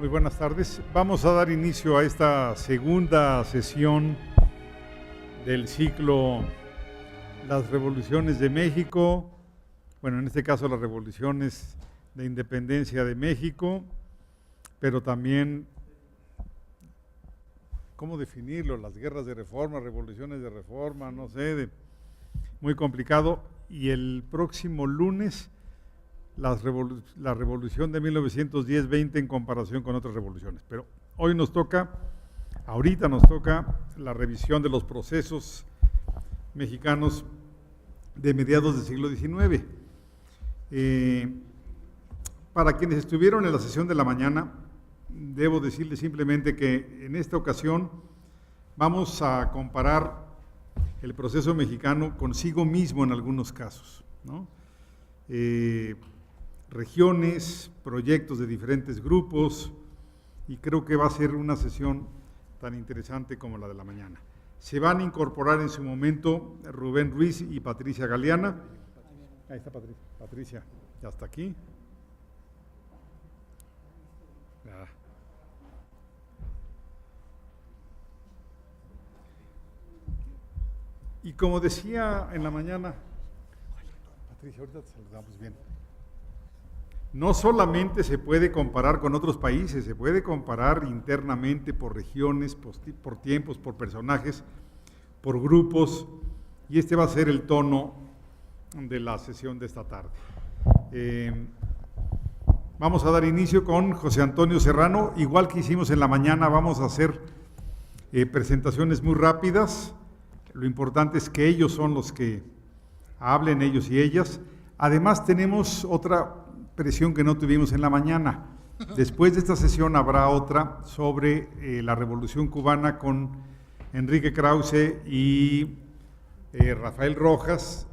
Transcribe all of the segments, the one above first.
Muy buenas tardes. Vamos a dar inicio a esta segunda sesión del ciclo Las Revoluciones de México. Bueno, en este caso las revoluciones de independencia de México, pero también, ¿cómo definirlo? Las guerras de reforma, revoluciones de reforma, no sé, muy complicado. Y el próximo lunes la revolución de 1910-20 en comparación con otras revoluciones. Pero hoy ahorita nos toca la revisión de los procesos mexicanos de mediados del siglo XIX. Para quienes estuvieron en la sesión de la mañana, debo decirles simplemente que en esta ocasión vamos a comparar el proceso mexicano consigo mismo en algunos casos, ¿no? Regiones, proyectos de diferentes grupos, y creo que va a ser una sesión tan interesante como la de la mañana. Se van a incorporar en su momento Rubén Ruiz y Patricia Galeana. Ahí está Patricia. Patricia, ya está aquí. Ya. Y como decía en la mañana, Patricia, ahorita te saludamos bien. No solamente se puede comparar con otros países, se puede comparar internamente por regiones, por tiempos, por personajes, por grupos, y este va a ser el tono de la sesión de esta tarde. Vamos a dar inicio con José Antonio Serrano. Igual que hicimos en la mañana, vamos a hacer presentaciones muy rápidas. Lo importante es que ellos son los que hablen, ellos y ellas. Además tenemos otra presión que no tuvimos en la mañana. Después de esta sesión habrá otra sobre la Revolución Cubana con Enrique Krause y Rafael Rojas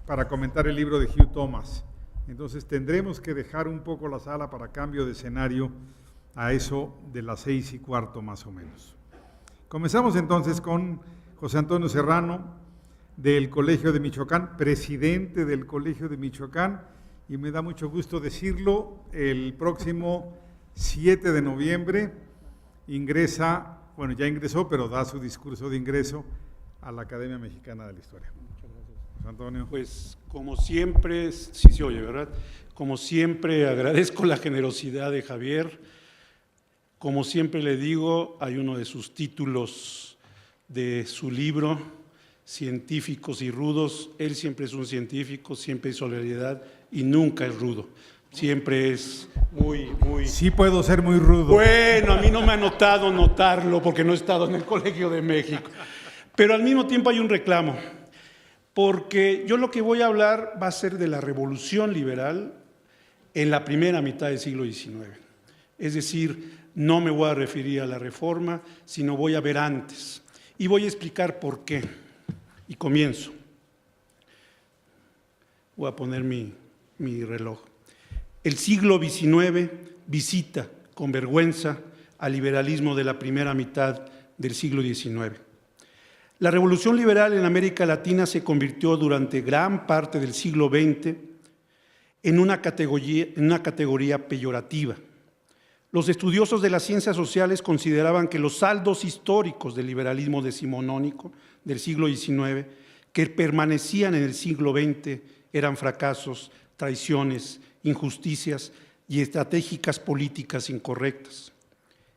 para comentar el libro de Hugh Thomas. Entonces tendremos que dejar un poco la sala para cambio de escenario a eso de las 6:15 más o menos. Comenzamos entonces con José Antonio Serrano del Colegio de Michoacán, presidente del Colegio de Michoacán, y me da mucho gusto decirlo, el próximo 7 de noviembre ingresa, bueno, ya ingresó, pero da su discurso de ingreso a la Academia Mexicana de la Historia. Muchas gracias. José Antonio. Pues como siempre, sí se oye, ¿verdad? Como siempre agradezco la generosidad de Javier. Como siempre le digo, hay uno de sus títulos de su libro, Científicos y Rudos. Él siempre es un científico, siempre es solidaridad y nunca es rudo. Siempre es muy... Sí puedo ser muy rudo. Bueno, a mí no me ha notado notarlo porque no he estado en el Colegio de México. Pero al mismo tiempo hay un reclamo, porque yo lo que voy a hablar va a ser de la revolución liberal en la primera mitad del siglo XIX. Es decir, no me voy a referir a la reforma, sino voy a ver antes. Y voy a explicar por qué. Y comienzo. Voy a poner mi reloj. El siglo XIX visita con vergüenza al liberalismo de la primera mitad del siglo XIX. La revolución liberal en América Latina se convirtió durante gran parte del siglo XX en una categoría peyorativa. Los estudiosos de las ciencias sociales consideraban que los saldos históricos del liberalismo decimonónico del siglo XIX que permanecían en el siglo XX eran fracasos, traiciones, injusticias y estratégicas políticas incorrectas.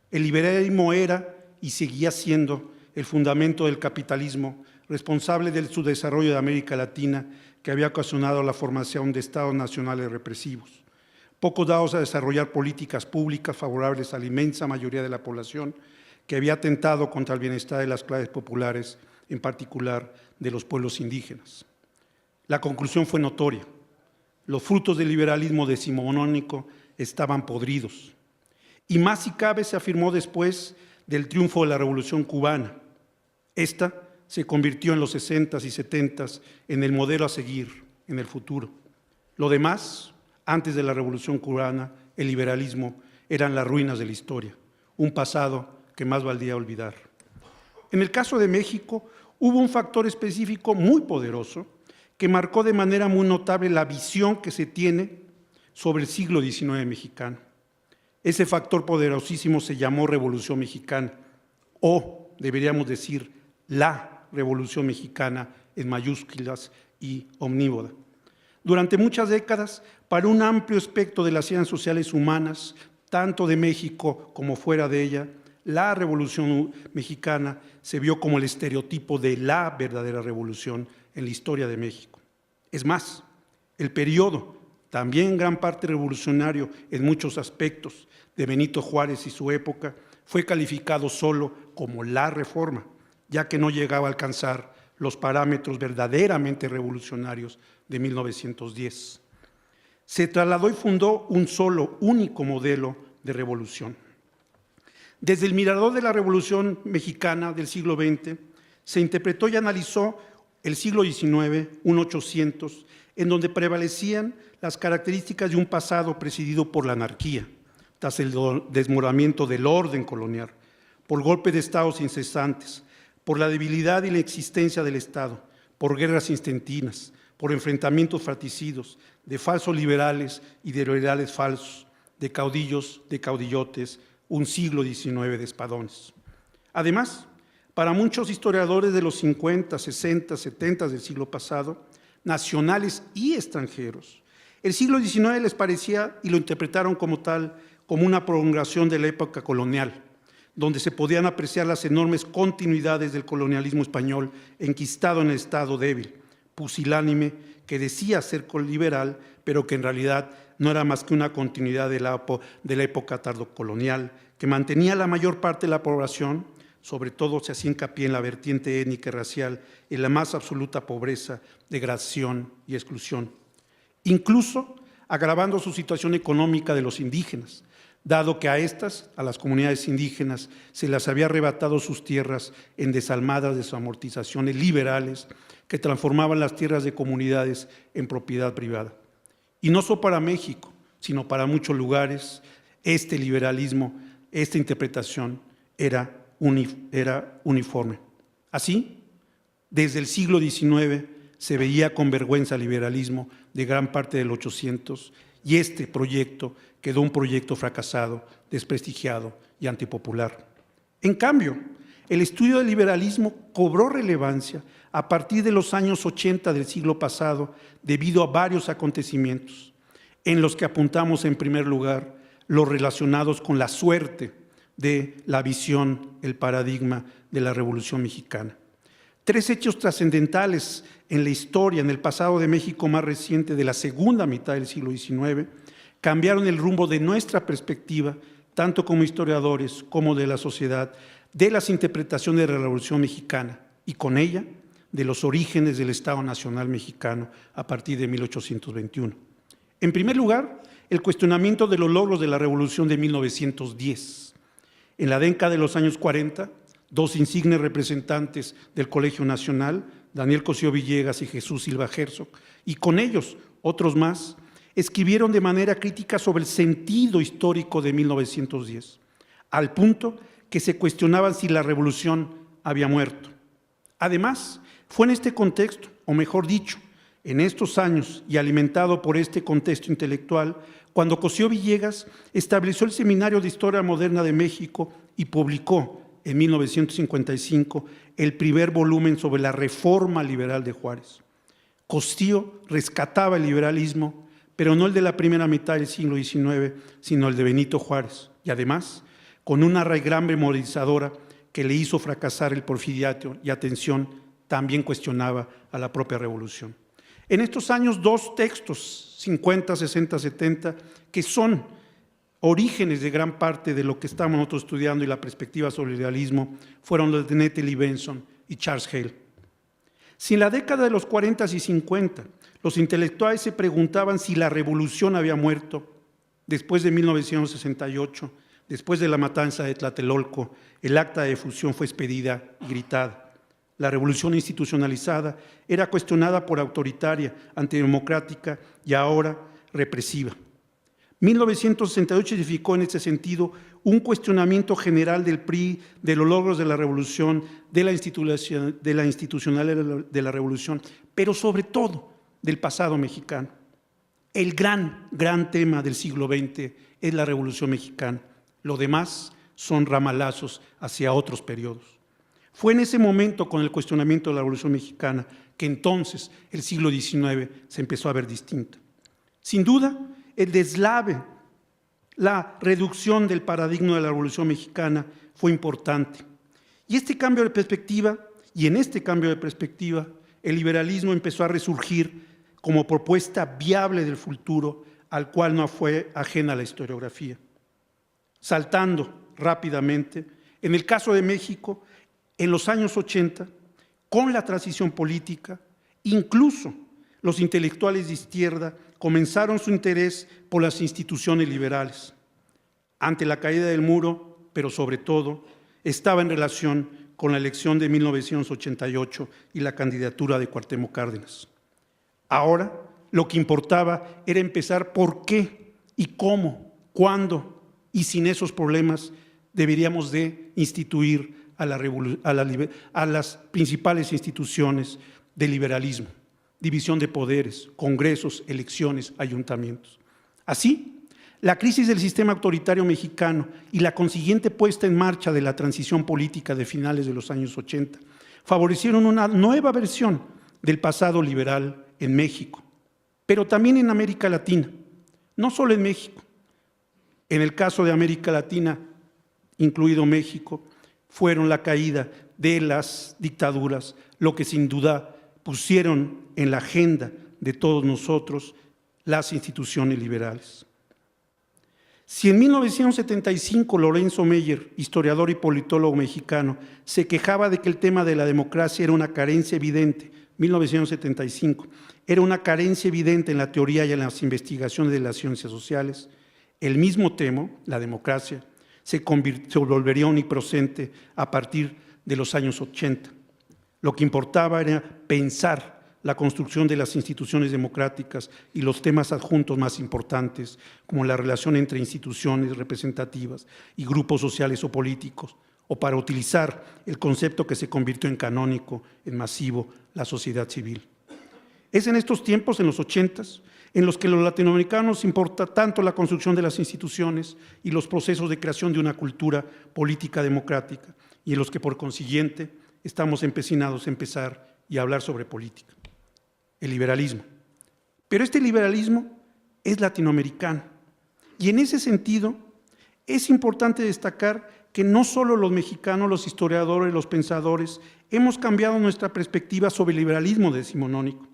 El liberalismo era y seguía siendo el fundamento del capitalismo, responsable de su desarrollo de América Latina, que había ocasionado la formación de estados nacionales represivos, poco dados a desarrollar políticas públicas favorables a la inmensa mayoría de la población, que había atentado contra el bienestar de las clases populares, en particular de los pueblos indígenas. La conclusión fue notoria. Los frutos del liberalismo decimonónico estaban podridos. Y más si cabe se afirmó después del triunfo de la Revolución Cubana. Esta se convirtió en los 60s y 70s en el modelo a seguir en el futuro. Lo demás, antes de la Revolución Cubana, el liberalismo, eran las ruinas de la historia, un pasado que más valdría olvidar. En el caso de México, hubo un factor específico muy poderoso que marcó de manera muy notable la visión que se tiene sobre el siglo XIX mexicano. Ese factor poderosísimo se llamó Revolución Mexicana, o deberíamos decir la Revolución Mexicana en mayúsculas y omnívoda. Durante muchas décadas, para un amplio espectro de las ciencias sociales humanas, tanto de México como fuera de ella, la Revolución Mexicana se vio como el estereotipo de la verdadera revolución en la historia de México. Es más, el periodo, también en gran parte revolucionario en muchos aspectos, de Benito Juárez y su época, fue calificado solo como la Reforma, ya que no llegaba a alcanzar los parámetros verdaderamente revolucionarios de 1910. Se trasladó y fundó un solo, único modelo de revolución. Desde el mirador de la Revolución Mexicana del siglo XX, se interpretó y analizó el siglo XIX, 1800, en donde prevalecían las características de un pasado presidido por la anarquía, tras el desmoronamiento del orden colonial, por golpes de estados incesantes, por la debilidad y la existencia del Estado, por guerras intestinas, por enfrentamientos fratricidos, de falsos liberales y de liberales falsos, de caudillos, de caudillotes, un siglo XIX de espadones. Además, para muchos historiadores de los 50, 60, 70 del siglo pasado, nacionales y extranjeros, el siglo XIX les parecía, y lo interpretaron como tal, como una prolongación de la época colonial, donde se podían apreciar las enormes continuidades del colonialismo español enquistado en el Estado débil, pusilánime, que decía ser liberal, pero que en realidad no era más que una continuidad de la época tardocolonial, que mantenía la mayor parte de la población, sobre todo se hacía hincapié en la vertiente étnica y racial, en la más absoluta pobreza, degradación y exclusión, incluso agravando su situación económica de los indígenas, dado que a las comunidades indígenas, se les había arrebatado sus tierras en desalmadas desamortizaciones liberales que transformaban las tierras de comunidades en propiedad privada. Y no solo para México, sino para muchos lugares, este liberalismo, esta interpretación era uniforme. Así, desde el siglo XIX se veía con vergüenza el liberalismo de gran parte del 800 y este proyecto quedó un proyecto fracasado, desprestigiado y antipopular. En cambio, el estudio del liberalismo cobró relevancia a partir de los años 80 del siglo pasado debido a varios acontecimientos, en los que apuntamos en primer lugar los relacionados con la suerte de la visión, el paradigma de la Revolución Mexicana. 3 hechos trascendentales en la historia, en el pasado de México más reciente de la segunda mitad del siglo XIX, cambiaron el rumbo de nuestra perspectiva, tanto como historiadores como de la sociedad, de las interpretaciones de la Revolución Mexicana y con ella de los orígenes del Estado Nacional Mexicano a partir de 1821. En primer lugar, el cuestionamiento de los logros de la Revolución de 1910. En la década de los años 40, 2 insignes representantes del Colegio Nacional, Daniel Cosío Villegas y Jesús Silva Herzog, y con ellos otros más, escribieron de manera crítica sobre el sentido histórico de 1910, al punto que se cuestionaban si la revolución había muerto. Además, fue en este contexto, o mejor dicho, en estos años y alimentado por este contexto intelectual, cuando Cosío Villegas estableció el Seminario de Historia Moderna de México y publicó en 1955 el primer volumen sobre la reforma liberal de Juárez. Cosío rescataba el liberalismo, pero no el de la primera mitad del siglo XIX, sino el de Benito Juárez, y además con una arraigambre memorizadora que le hizo fracasar el porfiriato y, atención, también cuestionaba a la propia revolución. En estos años, 2 textos, 50, 60, 70, que son orígenes de gran parte de lo que estamos nosotros estudiando y la perspectiva sobre el liberalismo, fueron los de Nettle y Benson y Charles Hale. Si en la década de los 40 y 50 los intelectuales se preguntaban si la revolución había muerto, después de 1968, después de la matanza de Tlatelolco, el acta de fusión fue expedida y gritada. La revolución institucionalizada era cuestionada por autoritaria, antidemocrática y ahora represiva. 1968 significó en este sentido un cuestionamiento general del PRI, de los logros de la revolución, de la institucionalidad de la revolución, pero sobre todo del pasado mexicano. el gran tema del siglo XX es la Revolución Mexicana. Lo demás son ramalazos hacia otros periodos. Fue en ese momento, con el cuestionamiento de la Revolución Mexicana, que entonces el siglo XIX se empezó a ver distinto. Sin duda, el deslave, la reducción del paradigma de la Revolución Mexicana fue importante. Y en este cambio de perspectiva, el liberalismo empezó a resurgir como propuesta viable del futuro, al cual no fue ajena la historiografía. Saltando rápidamente, en el caso de México, en los años 80, con la transición política, incluso los intelectuales de izquierda comenzaron su interés por las instituciones liberales. Ante la caída del muro, pero sobre todo, estaba en relación con la elección de 1988 y la candidatura de Cuauhtémoc Cárdenas. Ahora, lo que importaba era empezar por qué y cómo, cuándo, y sin esos problemas deberíamos de instituir a las principales instituciones del liberalismo: división de poderes, congresos, elecciones, ayuntamientos. Así, la crisis del sistema autoritario mexicano y la consiguiente puesta en marcha de la transición política de finales de los años 80 favorecieron una nueva versión del pasado liberal en México, pero también en América Latina, no solo en México. En el caso de América Latina, incluido México, fueron la caída de las dictaduras, lo que sin duda pusieron en la agenda de todos nosotros las instituciones liberales. Si en 1975 Lorenzo Meyer, historiador y politólogo mexicano, se quejaba de que el tema de la democracia era una carencia evidente, 1975, era una carencia evidente en la teoría y en las investigaciones de las ciencias sociales, el mismo tema, la democracia, se volvería omnipresente a partir de los años 80. Lo que importaba era pensar la construcción de las instituciones democráticas y los temas adjuntos más importantes, como la relación entre instituciones representativas y grupos sociales o políticos, o para utilizar el concepto que se convirtió en canónico, en masivo, la sociedad civil. Es en estos tiempos, en los 80s, en los que los latinoamericanos importa tanto la construcción de las instituciones y los procesos de creación de una cultura política democrática, y en los que, por consiguiente, estamos empecinados a empezar y a hablar sobre política. El liberalismo. Pero este liberalismo es latinoamericano. Y en ese sentido, es importante destacar que no solo los mexicanos, los historiadores, los pensadores, hemos cambiado nuestra perspectiva sobre el liberalismo decimonónico.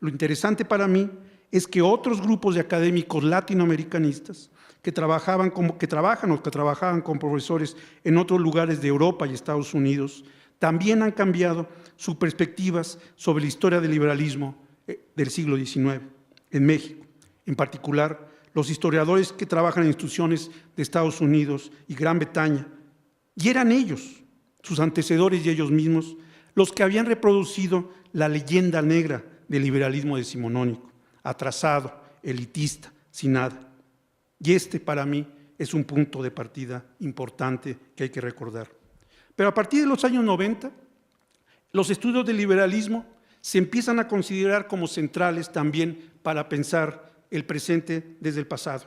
Lo interesante para mí es que otros grupos de académicos latinoamericanistas que trabajaban como profesores en otros lugares de Europa y Estados Unidos también han cambiado sus perspectivas sobre la historia del liberalismo del siglo XIX en México. En particular, los historiadores que trabajan en instituciones de Estados Unidos y Gran Bretaña, y eran ellos, sus antecesores y ellos mismos, los que habían reproducido la leyenda negra del liberalismo decimonónico, atrasado, elitista, sin nada. Y este, para mí, es un punto de partida importante que hay que recordar. Pero a partir de los años 90, los estudios del liberalismo se empiezan a considerar como centrales también para pensar el presente desde el pasado.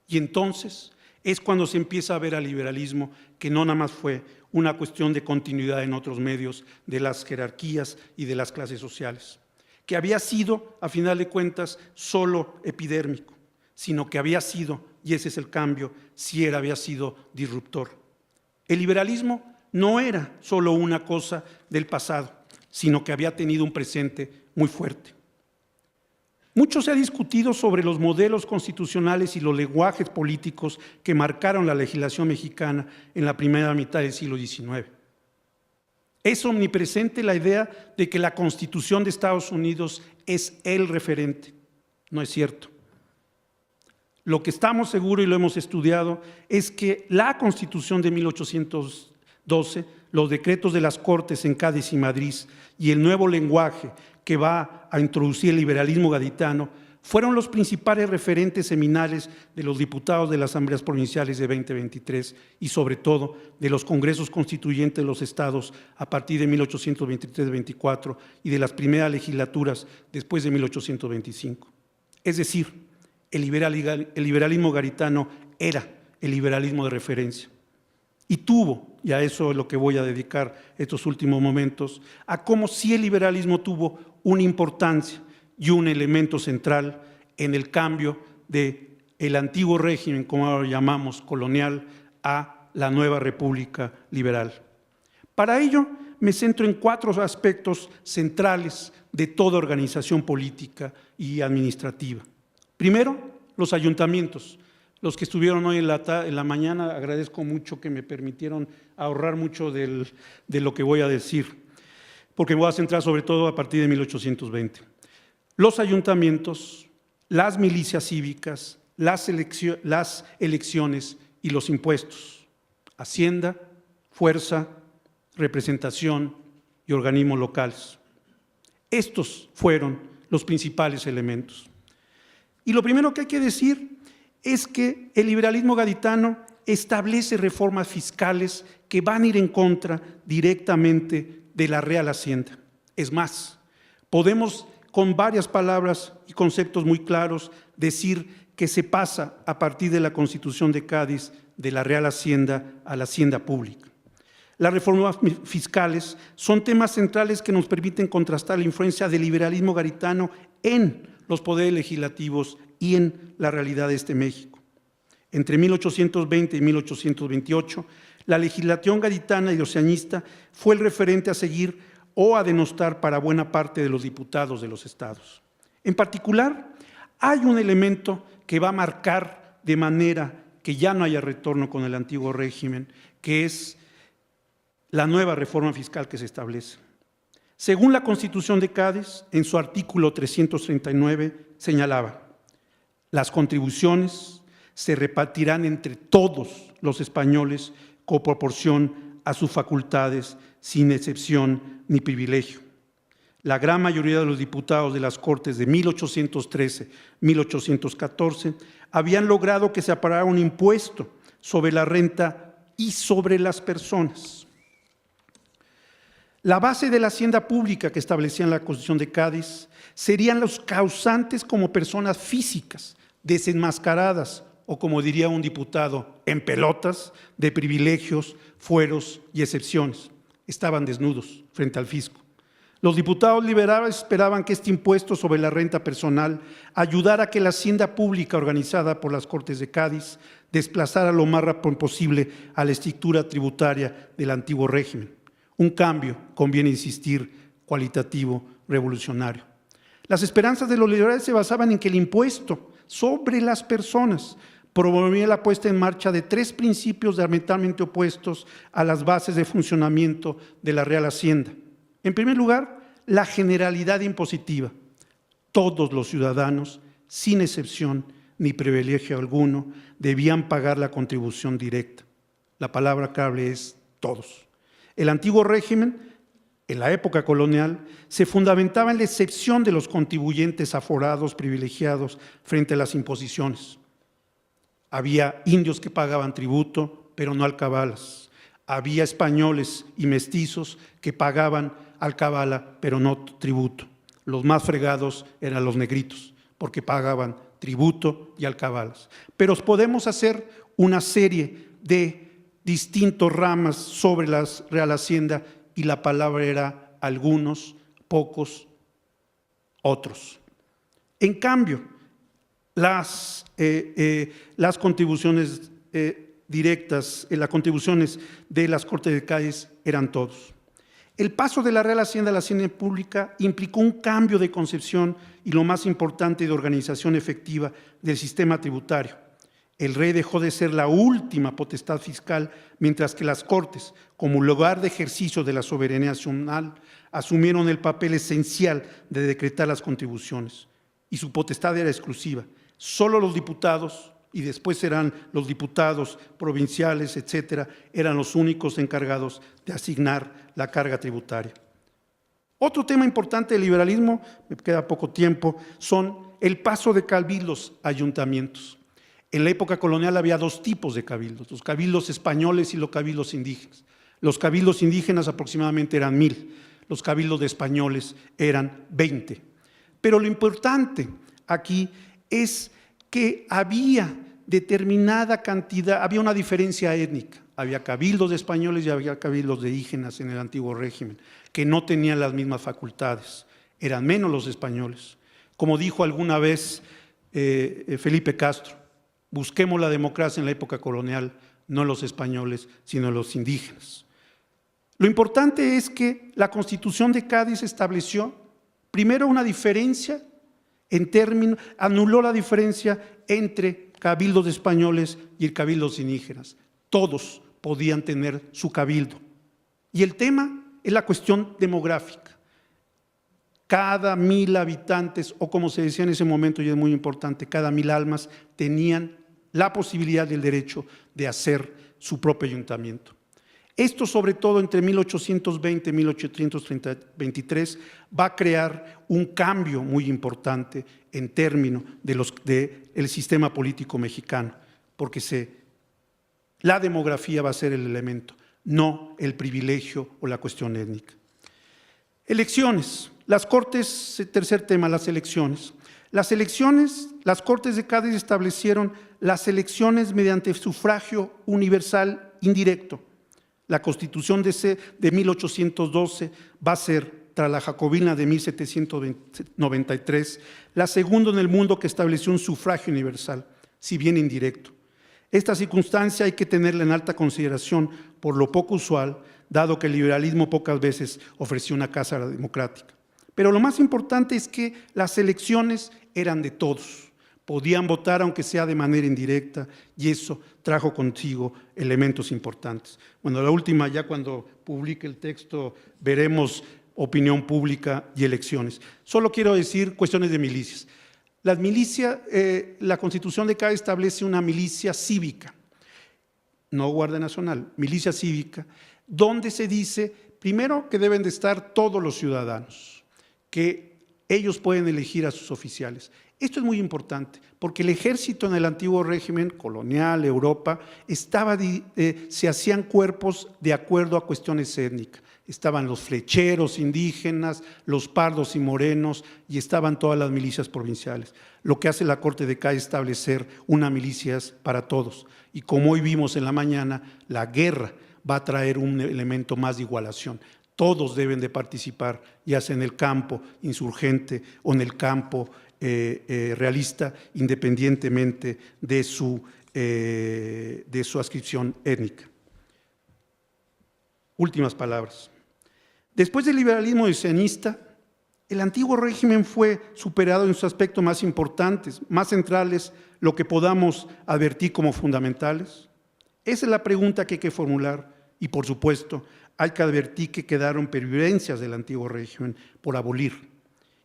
Y entonces es cuando se empieza a ver al liberalismo que no nada más fue una cuestión de continuidad en otros medios de las jerarquías y de las clases sociales, que había sido, a final de cuentas, solo epidérmico, sino que había sido, y ese es el cambio, había sido disruptor. El liberalismo no era solo una cosa del pasado, sino que había tenido un presente muy fuerte. Mucho se ha discutido sobre los modelos constitucionales y los lenguajes políticos que marcaron la legislación mexicana en la primera mitad del siglo XIX. Es omnipresente la idea de que la Constitución de Estados Unidos es el referente. No es cierto. Lo que estamos seguros, y lo hemos estudiado, es que la Constitución de 1812, los decretos de las Cortes en Cádiz y Madrid y el nuevo lenguaje que va a introducir el liberalismo gaditano fueron los principales referentes seminales de los diputados de las asambleas provinciales de 2023 y sobre todo de los congresos constituyentes de los estados a partir de 1823-24 y de las primeras legislaturas después de 1825. Es decir, el liberalismo garitano era el liberalismo de referencia. Y tuvo, y a eso es lo que voy a dedicar estos últimos momentos, a cómo sí el liberalismo tuvo una importancia y un elemento central en el cambio del antiguo régimen, como ahora lo llamamos, colonial, a la nueva república liberal. Para ello, me centro en 4 aspectos centrales de toda organización política y administrativa. Primero, los ayuntamientos. Los que estuvieron hoy en la mañana, agradezco mucho que me permitieron ahorrar mucho de lo que voy a decir, porque me voy a centrar sobre todo a partir de 1820. Los ayuntamientos, las milicias cívicas, las elecciones y los impuestos, hacienda, fuerza, representación y organismos locales. Estos fueron los principales elementos. Y lo primero que hay que decir es que el liberalismo gaditano establece reformas fiscales que van a ir en contra directamente de la Real Hacienda. Es más, podemos con varias palabras y conceptos muy claros decir que se pasa a partir de la Constitución de Cádiz de la Real Hacienda a la Hacienda Pública. Las reformas fiscales son temas centrales que nos permiten contrastar la influencia del liberalismo garitano en los poderes legislativos y en la realidad de este México. Entre 1820 y 1828, la legislación gaditana y oceanista fue el referente a seguir o a denostar para buena parte de los diputados de los estados. En particular, hay un elemento que va a marcar de manera que ya no haya retorno con el antiguo régimen, que es la nueva reforma fiscal que se establece. Según la Constitución de Cádiz, en su artículo 339, señalaba: las contribuciones se repartirán entre todos los españoles con proporción a sus facultades, sin excepción ni privilegio. La gran mayoría de los diputados de las Cortes de 1813-1814 habían logrado que se aprobara un impuesto sobre la renta y sobre las personas. La base de la hacienda pública que establecía en la Constitución de Cádiz serían los causantes como personas físicas, desenmascaradas, o como diría un diputado, en pelotas, de privilegios, fueros y excepciones. Estaban desnudos frente al fisco. Los diputados liberales esperaban que este impuesto sobre la renta personal ayudara a que la hacienda pública organizada por las Cortes de Cádiz desplazara lo más rápido posible a la estructura tributaria del antiguo régimen. Un cambio, conviene insistir, cualitativo, revolucionario. Las esperanzas de los liberales se basaban en que el impuesto sobre las personas promovía la puesta en marcha de 3 principios diametralmente opuestos a las bases de funcionamiento de la Real Hacienda. En primer lugar, la generalidad impositiva. Todos los ciudadanos, sin excepción ni privilegio alguno, debían pagar la contribución directa. La palabra clave es todos. El antiguo régimen, en la época colonial, se fundamentaba en la excepción de los contribuyentes aforados, privilegiados, frente a las imposiciones. Había indios que pagaban tributo, pero no alcabalas. Había españoles y mestizos que pagaban alcabala, pero no tributo. Los más fregados eran los negritos, porque pagaban tributo y alcabalas. Pero podemos hacer una serie de distintas ramas sobre la Real Hacienda y la palabra era algunos, pocos, otros. En cambio, las contribuciones directas, las contribuciones de las Cortes de Cádiz eran todos. El paso de la Real Hacienda a la Hacienda Pública implicó un cambio de concepción y, lo más importante, de organización efectiva del sistema tributario. El rey dejó de ser la última potestad fiscal, mientras que las Cortes, como lugar de ejercicio de la soberanía nacional, asumieron el papel esencial de decretar las contribuciones. Y su potestad era exclusiva. Solo los diputados, y después serán los diputados provinciales, etcétera, eran los únicos encargados de asignar la carga tributaria. Otro tema importante del liberalismo, me queda poco tiempo, son el paso de cabildos a ayuntamientos. En la época colonial había 2 tipos de cabildos, los cabildos españoles y los cabildos indígenas. Los cabildos indígenas aproximadamente eran 1000, los cabildos de españoles eran 20. Pero lo importante aquí es que había determinada cantidad, había una diferencia étnica. Había cabildos de españoles y había cabildos de indígenas en el antiguo régimen, que no tenían las mismas facultades, eran menos los españoles. Como dijo alguna vez Felipe Castro, busquemos la democracia en la época colonial, no los españoles, sino los indígenas. Lo importante es que la Constitución de Cádiz estableció primero una diferencia en términos, anuló la diferencia entre cabildos españoles y el cabildos indígenas. Todos podían tener su cabildo. Y el tema es la cuestión demográfica. Cada 1000 habitantes, o como se decía en ese momento, y es muy importante, cada 1000 almas tenían la posibilidad y el derecho de hacer su propio ayuntamiento. Esto, sobre todo entre 1820 y 1823, va a crear un cambio muy importante en términos del sistema político mexicano, porque la demografía va a ser el elemento, no el privilegio o la cuestión étnica. Elecciones. Las Cortes, tercer tema, las elecciones. Las elecciones, las Cortes de Cádiz establecieron las elecciones mediante sufragio universal indirecto. La Constitución de 1812 va a ser, tras la Jacobina de 1793, la segunda en el mundo que estableció un sufragio universal, si bien indirecto. Esta circunstancia hay que tenerla en alta consideración por lo poco usual, dado que el liberalismo pocas veces ofreció una casa democrática. Pero lo más importante es que las elecciones eran de todos. Podían votar aunque sea de manera indirecta y eso trajo consigo elementos importantes. Bueno, la última, ya cuando publique el texto, veremos opinión pública y elecciones. Solo quiero decir cuestiones de milicias. Las milicias, la Constitución de Cádiz establece una milicia cívica, no Guardia Nacional, milicia cívica, donde se dice, primero, que deben de estar todos los ciudadanos, que ellos pueden elegir a sus oficiales. Esto es muy importante, porque el ejército en el antiguo régimen colonial, Europa, se hacían cuerpos de acuerdo a cuestiones étnicas. Estaban los flecheros indígenas, los pardos y morenos, y estaban todas las milicias provinciales. Lo que hace la Corte de Cádiz es establecer una milicia para todos. Y como hoy vimos en la mañana, la guerra va a traer un elemento más de igualación. Todos deben de participar, ya sea en el campo insurgente o en el campo realista, independientemente de su adscripción étnica. Últimas palabras. Después del liberalismo diseñista, el antiguo régimen fue superado en sus aspectos más importantes, más centrales, lo que podamos advertir como fundamentales. Esa es la pregunta que hay que formular y, por supuesto, hay que advertir que quedaron pervivencias del antiguo régimen por abolir.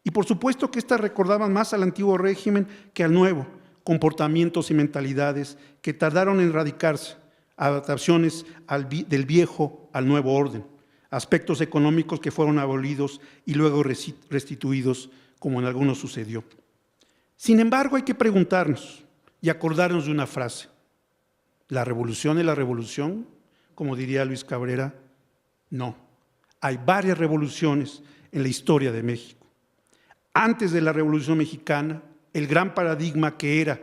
Y por supuesto que estas recordaban más al antiguo régimen que al nuevo, comportamientos y mentalidades que tardaron en erradicarse, adaptaciones del viejo al nuevo orden, aspectos económicos que fueron abolidos y luego restituidos, como en algunos sucedió. Sin embargo, hay que preguntarnos y acordarnos de una frase. ¿La revolución es la revolución? Como diría Luis Cabrera, no. Hay varias revoluciones en la historia de México. Antes de la Revolución Mexicana, el gran paradigma que era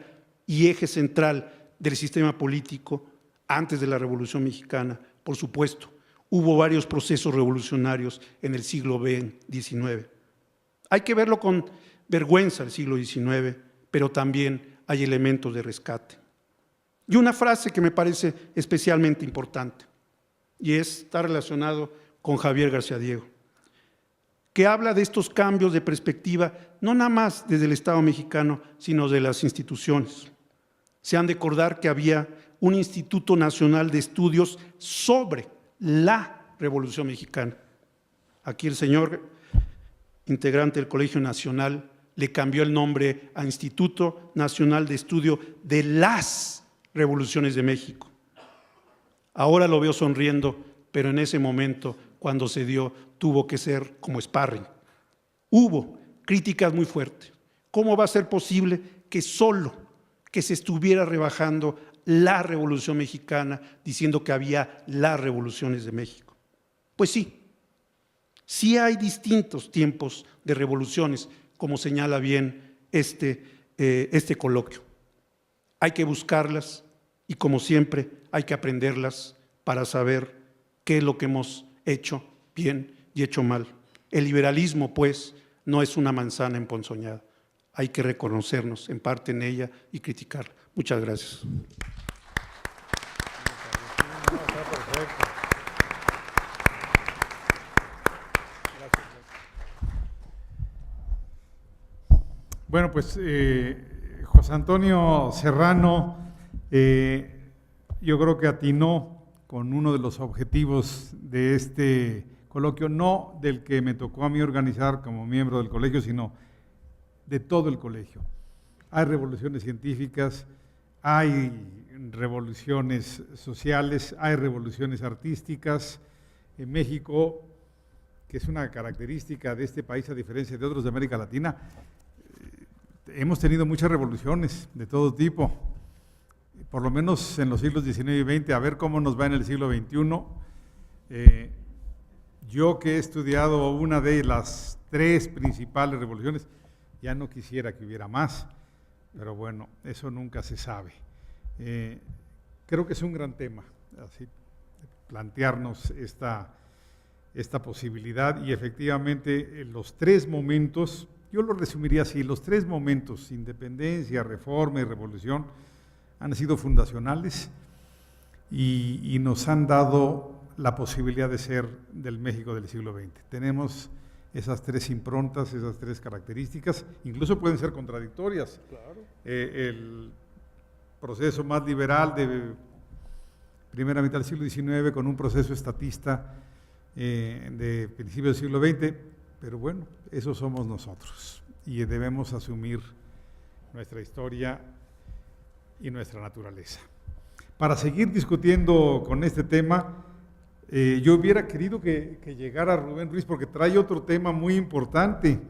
y eje central del sistema político, antes de la Revolución Mexicana, por supuesto, hubo varios procesos revolucionarios en el siglo XIX. Hay que verlo con vergüenza el siglo XIX, pero también hay elementos de rescate. Y una frase que me parece especialmente importante, y está relacionado con Javier García Diego, que habla de estos cambios de perspectiva, no nada más desde el Estado mexicano, sino de las instituciones. Se han de acordar que había un Instituto Nacional de Estudios sobre la Revolución Mexicana. Aquí el señor integrante del Colegio Nacional le cambió el nombre a Instituto Nacional de Estudio de las Revoluciones de México. Ahora lo veo sonriendo, pero en ese momento, cuando se dio, tuvo que ser como sparring. Hubo críticas muy fuertes. ¿Cómo va a ser posible que se estuviera rebajando la Revolución Mexicana, diciendo que había las revoluciones de México? Pues sí hay distintos tiempos de revoluciones, como señala bien este coloquio. Hay que buscarlas y, como siempre, hay que aprenderlas para saber qué es lo que hemos hecho bien y hecho mal. El liberalismo, pues, no es una manzana emponzoñada. Hay que reconocernos en parte en ella y criticarla. Muchas gracias. Bueno, pues José Antonio Serrano, yo creo que atinó con uno de los objetivos de este coloquio, no del que me tocó a mí organizar como miembro del colegio, sino de todo el colegio. Hay revoluciones científicas, hay revoluciones sociales, hay revoluciones artísticas. En México, que es una característica de este país a diferencia de otros de América Latina, hemos tenido muchas revoluciones de todo tipo, por lo menos en los siglos XIX y XX, a ver cómo nos va en el siglo XXI. Yo que he estudiado una de las 3 principales revoluciones, ya no quisiera que hubiera más, pero bueno, eso nunca se sabe. Creo que es un gran tema, así, plantearnos esta posibilidad, y efectivamente los 3 momentos, yo lo resumiría así: los 3 momentos, independencia, reforma y revolución, han sido fundacionales y nos han dado la posibilidad de ser del México del siglo XX. Tenemos esas 3 improntas, esas 3 características, incluso pueden ser contradictorias. Claro. El proceso más liberal de primera mitad del siglo XIX con un proceso estatista de principios del siglo XX, pero bueno, eso somos nosotros y debemos asumir nuestra historia y nuestra naturaleza. Para seguir discutiendo con este tema, yo hubiera querido que llegara Rubén Ruiz, porque trae otro tema muy importante,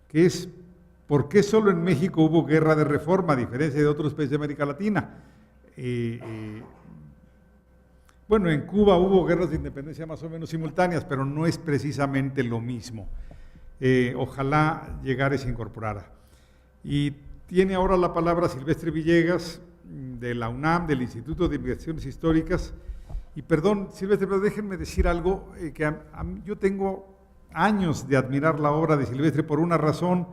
que es ¿por qué solo en México hubo guerra de reforma, a diferencia de otros países de América Latina? Bueno, en Cuba hubo guerras de independencia más o menos simultáneas, pero no es precisamente lo mismo. Ojalá llegara y se incorporara. Y tiene ahora la palabra Silvestre Villegas, de la UNAM, del Instituto de Investigaciones Históricas. Y perdón, Silvestre, pero déjenme decir algo, que yo tengo años de admirar la obra de Silvestre por una razón.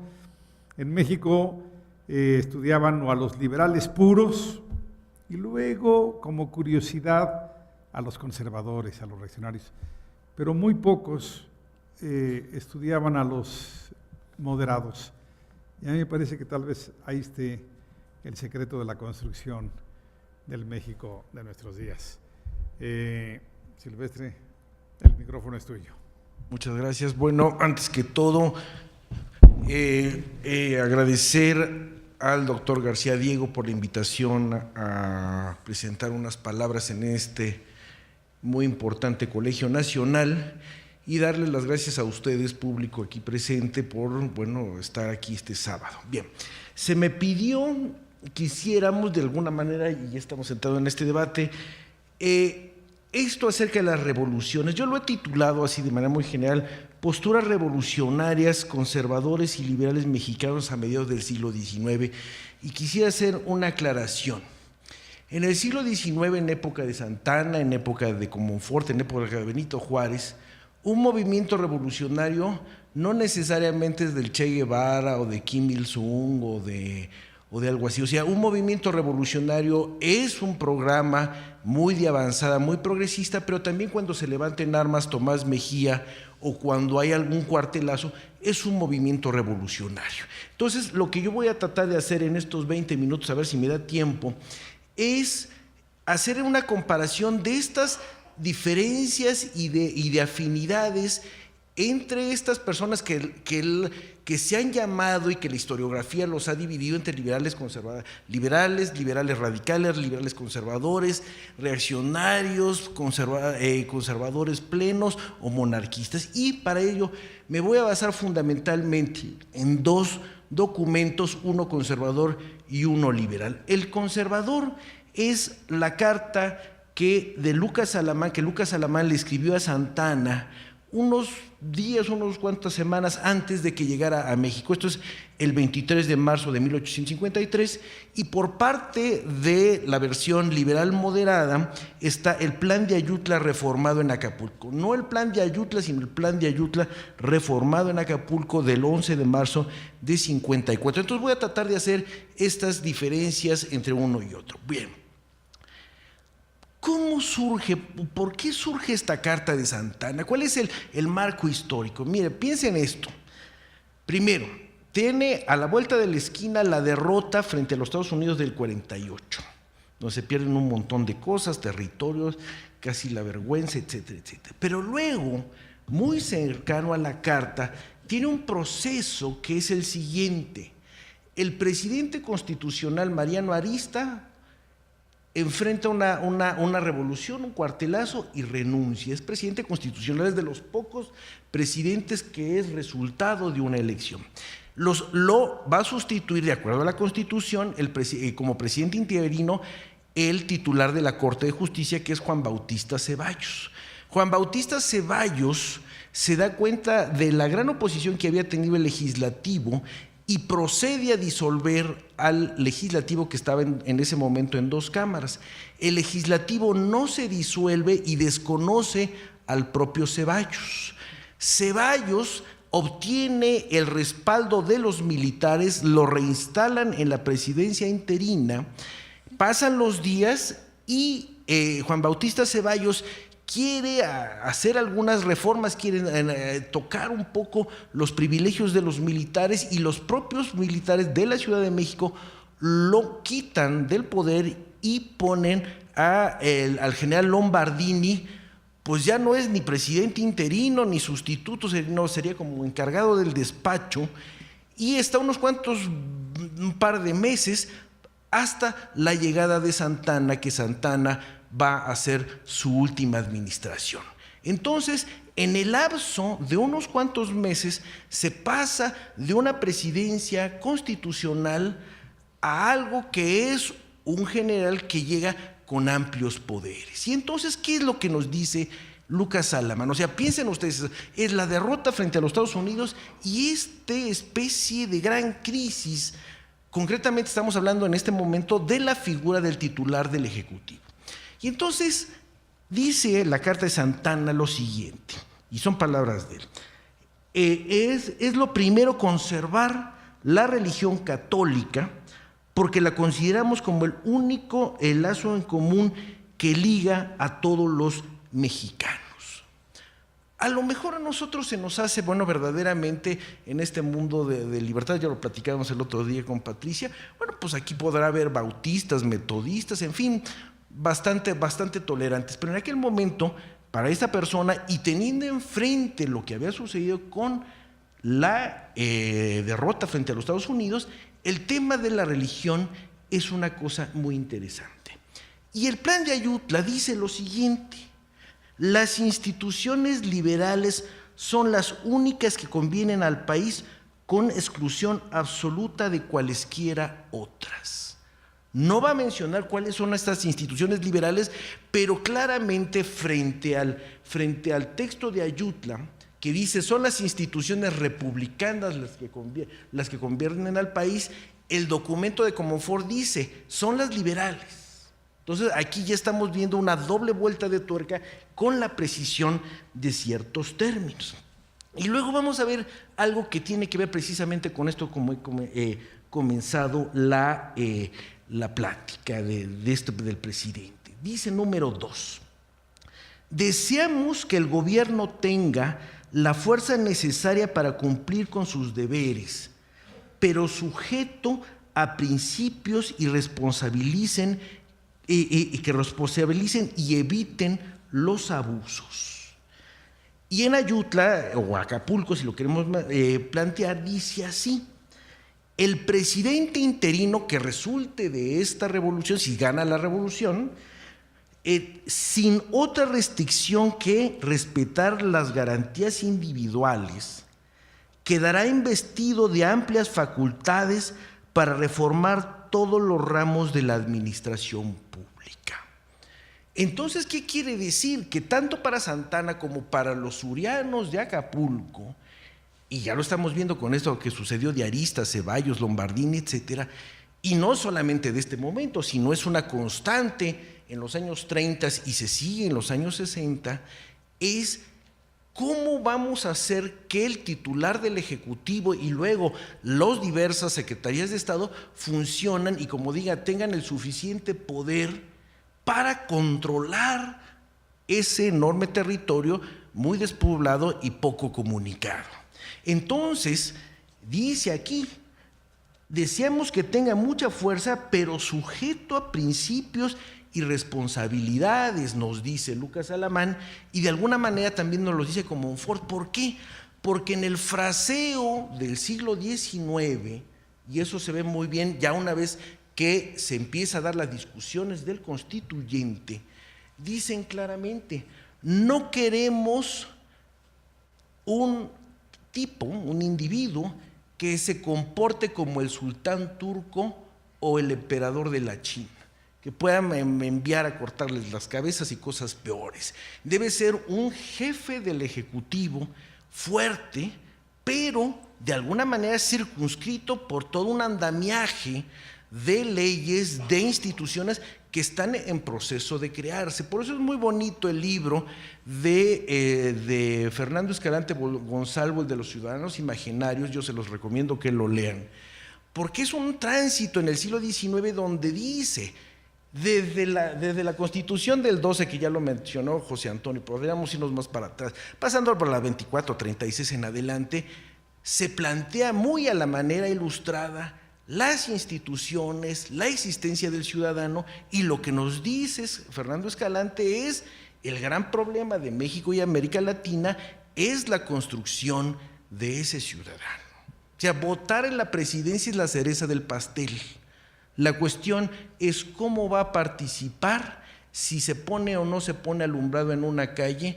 En México estudiaban a los liberales puros y luego, como curiosidad, a los conservadores, a los reaccionarios, pero muy pocos estudiaban a los moderados. Y a mí me parece que tal vez ahí esté el secreto de la construcción del México de nuestros días. Silvestre, el micrófono es tuyo. Muchas gracias. Bueno, antes que todo, agradecer al doctor García Diego por la invitación a presentar unas palabras en este muy importante Colegio Nacional, y darles las gracias a ustedes, público aquí presente, por estar aquí este sábado. Bien, se me pidió que hiciéramos de alguna manera, y ya estamos sentados en este debate, esto acerca de las revoluciones. Yo lo he titulado así de manera muy general: posturas revolucionarias, conservadores y liberales mexicanos a mediados del siglo XIX, y quisiera hacer una aclaración. En el siglo XIX, en época de Santa Anna, en época de Comonfort, en época de Benito Juárez, un movimiento revolucionario no necesariamente es del Che Guevara o de Kim Il-sung o de algo así. O sea, un movimiento revolucionario es un programa muy de avanzada, muy progresista, pero también cuando se levanten armas Tomás Mejía o cuando hay algún cuartelazo, es un movimiento revolucionario. Entonces, lo que yo voy a tratar de hacer en estos 20 minutos, a ver si me da tiempo, es hacer una comparación de estas diferencias y de afinidades entre estas personas que se han llamado y que la historiografía los ha dividido entre liberales radicales, liberales conservadores, reaccionarios, conservadores plenos o monarquistas. Y para ello me voy a basar fundamentalmente en 2 documentos, uno conservador y uno liberal. El conservador es la carta que Lucas Alamán le escribió a Santa Anna unos días, unos cuantas semanas antes de que llegara a México. Esto es el 23 de marzo de 1853, y por parte de la versión liberal moderada está el Plan de Ayutla reformado en Acapulco. No el Plan de Ayutla, sino el Plan de Ayutla reformado en Acapulco del 11 de marzo de 54. Entonces voy a tratar de hacer estas diferencias entre uno y otro. Bien. ¿Cómo surge, por qué surge esta Carta de Santa Anna? ¿Cuál es el marco histórico? Mire, piensen esto. Primero, tiene a la vuelta de la esquina la derrota frente a los Estados Unidos del 48, donde se pierden un montón de cosas, territorios, casi la vergüenza, etcétera, etcétera. Pero luego, muy cercano a la carta, tiene un proceso que es el siguiente. El presidente constitucional Mariano Arista enfrenta una revolución, un cuartelazo, y renuncia. Es presidente constitucional, es de los pocos presidentes que es resultado de una elección. Lo va a sustituir, de acuerdo a la Constitución, como presidente interino, el titular de la Corte de Justicia, que es Juan Bautista Ceballos. Juan Bautista Ceballos se da cuenta de la gran oposición que había tenido el legislativo y procede a disolver al legislativo, que estaba en ese momento en 2 cámaras. El legislativo no se disuelve y desconoce al propio Ceballos. Ceballos obtiene el respaldo de los militares, lo reinstalan en la presidencia interina, pasan los días y Juan Bautista Ceballos quiere hacer algunas reformas, quiere tocar un poco los privilegios de los militares, y los propios militares de la Ciudad de México lo quitan del poder y ponen al general Lombardini, pues ya no es ni presidente interino ni sustituto, no, sería como encargado del despacho, y está un par de meses hasta la llegada de Santa Anna, que Santa Anna va a ser su última administración. Entonces, en el lapso de unos cuantos meses, se pasa de una presidencia constitucional a algo que es un general que llega con amplios poderes. Y entonces, ¿qué es lo que nos dice Lucas Salamann? O sea, piensen ustedes, es la derrota frente a los Estados Unidos y esta especie de gran crisis. Concretamente estamos hablando en este momento de la figura del titular del Ejecutivo. Y entonces dice la Carta de Santa Anna lo siguiente, y son palabras de él. Es lo primero conservar la religión católica, porque la consideramos como el único lazo en común que liga a todos los mexicanos. A lo mejor a nosotros se nos hace, bueno, verdaderamente en este mundo de libertad, ya lo platicábamos el otro día con Patricia, bueno, pues aquí podrá haber bautistas, metodistas, en fin, bastante tolerantes, pero en aquel momento, para esta persona, y teniendo enfrente lo que había sucedido con la derrota frente a los Estados Unidos, el tema de la religión es una cosa muy interesante. Y el Plan de Ayutla dice lo siguiente: las instituciones liberales son las únicas que convienen al país, con exclusión absoluta de cualesquiera otras. No va a mencionar cuáles son estas instituciones liberales, pero claramente frente al texto de Ayutla, que dice son las instituciones republicanas las que convierten al país, el documento de Comonfort dice son las liberales. Entonces aquí ya estamos viendo una doble vuelta de tuerca con la precisión de ciertos términos. Y luego vamos a ver algo que tiene que ver precisamente con esto, como he comenzado la plática del presidente. Dice número 2: deseamos que el gobierno tenga la fuerza necesaria para cumplir con sus deberes, pero sujeto a principios y que responsabilicen y eviten los abusos. Y en Ayutla, o Acapulco, si lo queremos plantear, dice así: el presidente interino que resulte de esta revolución, si gana la revolución, sin otra restricción que respetar las garantías individuales, quedará investido de amplias facultades para reformar todos los ramos de la administración pública. Entonces, ¿qué quiere decir? Que tanto para Santana como para los surianos de Acapulco, y ya lo estamos viendo con esto que sucedió de Aristas, Ceballos, Lombardini, etcétera, y no solamente de este momento, sino es una constante en los años 30 y se sigue en los años 60, es cómo vamos a hacer que el titular del Ejecutivo y luego las diversas secretarías de Estado funcionan y, como diga, tengan el suficiente poder para controlar ese enorme territorio muy despoblado y poco comunicado. Entonces, dice aquí, deseamos que tenga mucha fuerza, pero sujeto a principios y responsabilidades, nos dice Lucas Alamán, y de alguna manera también nos lo dice como Monfort. ¿Por qué? Porque en el fraseo del siglo XIX, y eso se ve muy bien ya una vez que se empieza a dar las discusiones del constituyente, dicen claramente, no queremos un tipo, un individuo que se comporte como el sultán turco o el emperador de la China, que puedan enviar a cortarles las cabezas y cosas peores. Debe ser un jefe del Ejecutivo fuerte, pero de alguna manera circunscrito por todo un andamiaje de leyes, de instituciones que están en proceso de crearse. Por eso es muy bonito el libro de Fernando Escalante Gonzalvo, el de los ciudadanos imaginarios. Yo se los recomiendo que lo lean, porque es un tránsito en el siglo XIX donde dice, desde la Constitución del 12, que ya lo mencionó José Antonio, podríamos irnos más para atrás, pasando por la 2436 en adelante, se plantea muy a la manera ilustrada las instituciones, la existencia del ciudadano, y lo que nos dice Fernando Escalante es el gran problema de México y América Latina es la construcción de ese ciudadano. O sea, votar en la presidencia es la cereza del pastel. La cuestión es cómo va a participar, si se pone o no se pone alumbrado en una calle,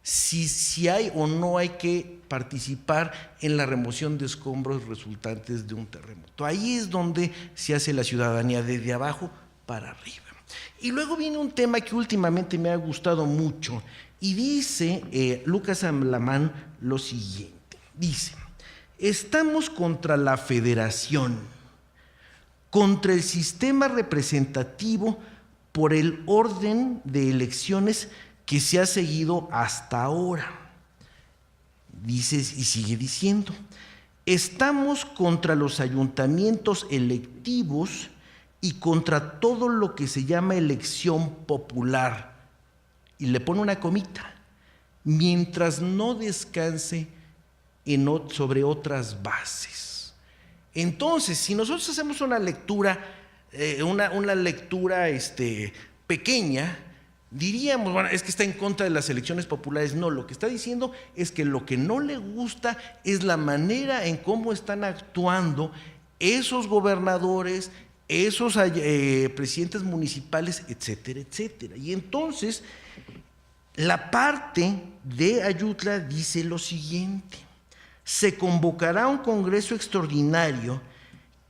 si hay o no hay que participar en la remoción de escombros resultantes de un terremoto. Ahí es donde se hace la ciudadanía, desde abajo para arriba. Y luego viene un tema que últimamente me ha gustado mucho, y dice Lucas Alamán lo siguiente, dice, estamos contra la federación, contra el sistema representativo por el orden de elecciones que se ha seguido hasta ahora. Dice y sigue diciendo, estamos contra los ayuntamientos electivos y contra todo lo que se llama elección popular. Y le pone una comita, mientras no descanse sobre otras bases. Entonces, si nosotros hacemos una lectura, pequeña, diríamos, bueno, es que está en contra de las elecciones populares. No, lo que está diciendo es que lo que no le gusta es la manera en cómo están actuando esos gobernadores, esos presidentes municipales, etcétera, etcétera. Y entonces, la parte de Ayutla dice lo siguiente, se convocará un congreso extraordinario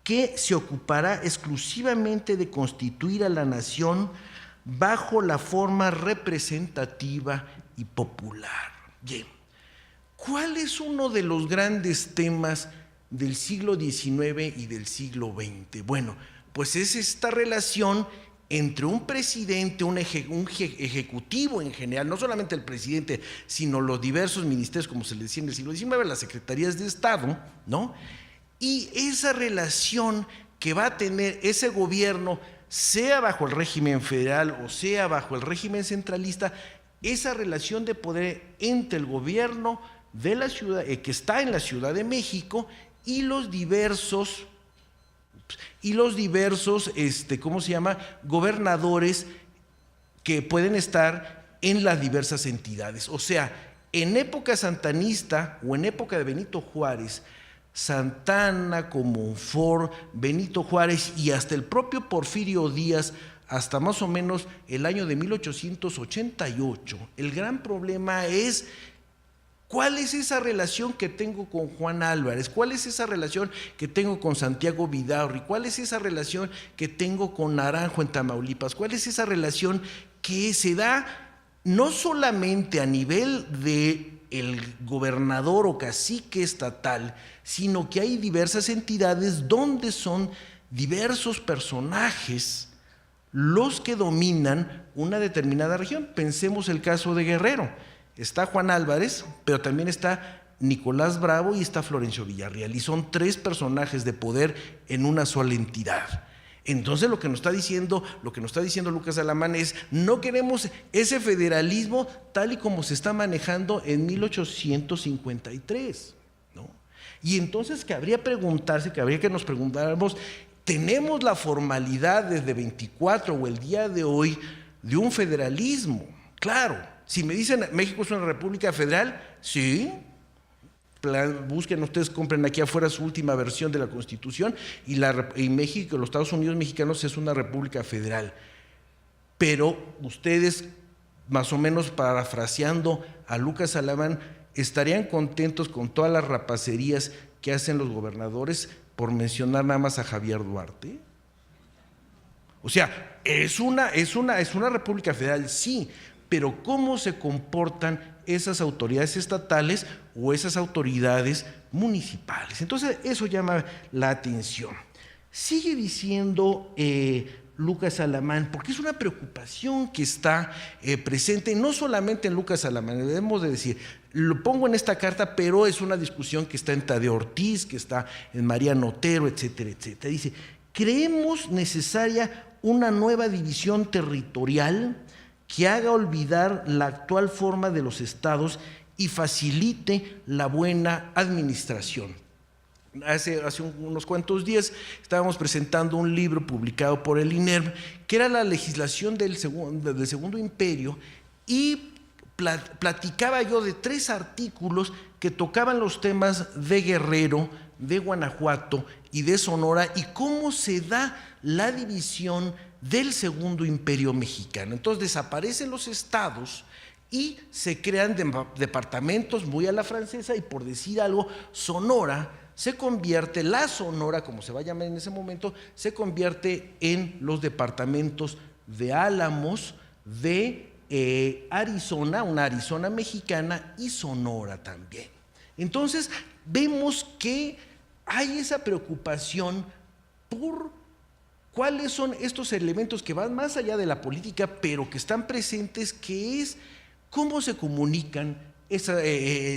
que se ocupará exclusivamente de constituir a la nación bajo la forma representativa y popular. Bien, ¿cuál es uno de los grandes temas del siglo XIX y del siglo XX? Bueno, pues es esta relación entre un presidente, un ejecutivo en general, no solamente el presidente, sino los diversos ministerios, como se le decía en el siglo XIX, las secretarías de Estado, ¿no? Y esa relación que va a tener ese gobierno, sea bajo el régimen federal o sea bajo el régimen centralista, esa relación de poder entre el gobierno de la ciudad, que está en la Ciudad de México, y los diversos, gobernadores que pueden estar en las diversas entidades. O sea, en época santanista o en época de Benito Juárez, Santana, Comonfort, Benito Juárez y hasta el propio Porfirio Díaz, hasta más o menos el año de 1888, el gran problema es ¿cuál es esa relación que tengo con Juan Álvarez? ¿Cuál es esa relación que tengo con Santiago Vidaurri? ¿Cuál es esa relación que tengo con Naranjo en Tamaulipas? ¿Cuál es esa relación que se da no solamente a nivel de el gobernador o cacique estatal, sino que hay diversas entidades donde son diversos personajes los que dominan una determinada región. Pensemos el caso de Guerrero. Está Juan Álvarez, pero también está Nicolás Bravo y está Florencio Villarreal, y son 3 personajes de poder en una sola entidad. Entonces lo que nos está diciendo Lucas Alamán es: no queremos ese federalismo tal y como se está manejando en 1853, ¿no? Y entonces cabría que nos preguntáramos: ¿tenemos la formalidad desde 24 o el día de hoy de un federalismo? Claro, si me dicen México es una república federal, sí. Busquen ustedes, compren aquí afuera su última versión de la Constitución, y México, los Estados Unidos mexicanos, es una república federal. Pero ustedes, más o menos parafraseando a Lucas Alamán, ¿estarían contentos con todas las rapacerías que hacen los gobernadores, por mencionar nada más a Javier Duarte? O sea, es una república federal, sí, pero ¿cómo se comportan esas autoridades estatales o esas autoridades municipales? Entonces eso llama la atención. Sigue diciendo Lucas Alamán, porque es una preocupación que está presente no solamente en Lucas Alamán, debemos de decir, lo pongo en esta carta, pero es una discusión que está en Tadeo Ortiz, que está en Mariano Otero, etcétera, etcétera. Dice: creemos necesaria una nueva división territorial que haga olvidar la actual forma de los estados y facilite la buena administración. Hace unos cuantos días estábamos presentando un libro publicado por el INERM, que era la legislación del Segundo Imperio, y platicaba yo de 3 artículos que tocaban los temas de Guerrero, de Guanajuato y de Sonora, y cómo se da la división del Segundo Imperio Mexicano. Entonces desaparecen los estados y se crean departamentos muy a la francesa, y por decir algo, Sonora se convierte, la Sonora, como se va a llamar en ese momento, se convierte en los departamentos de Álamos, de Arizona, una Arizona mexicana, y Sonora también. Entonces vemos que hay esa preocupación por cuáles son estos elementos que van más allá de la política, pero que están presentes, que es cómo se comunican,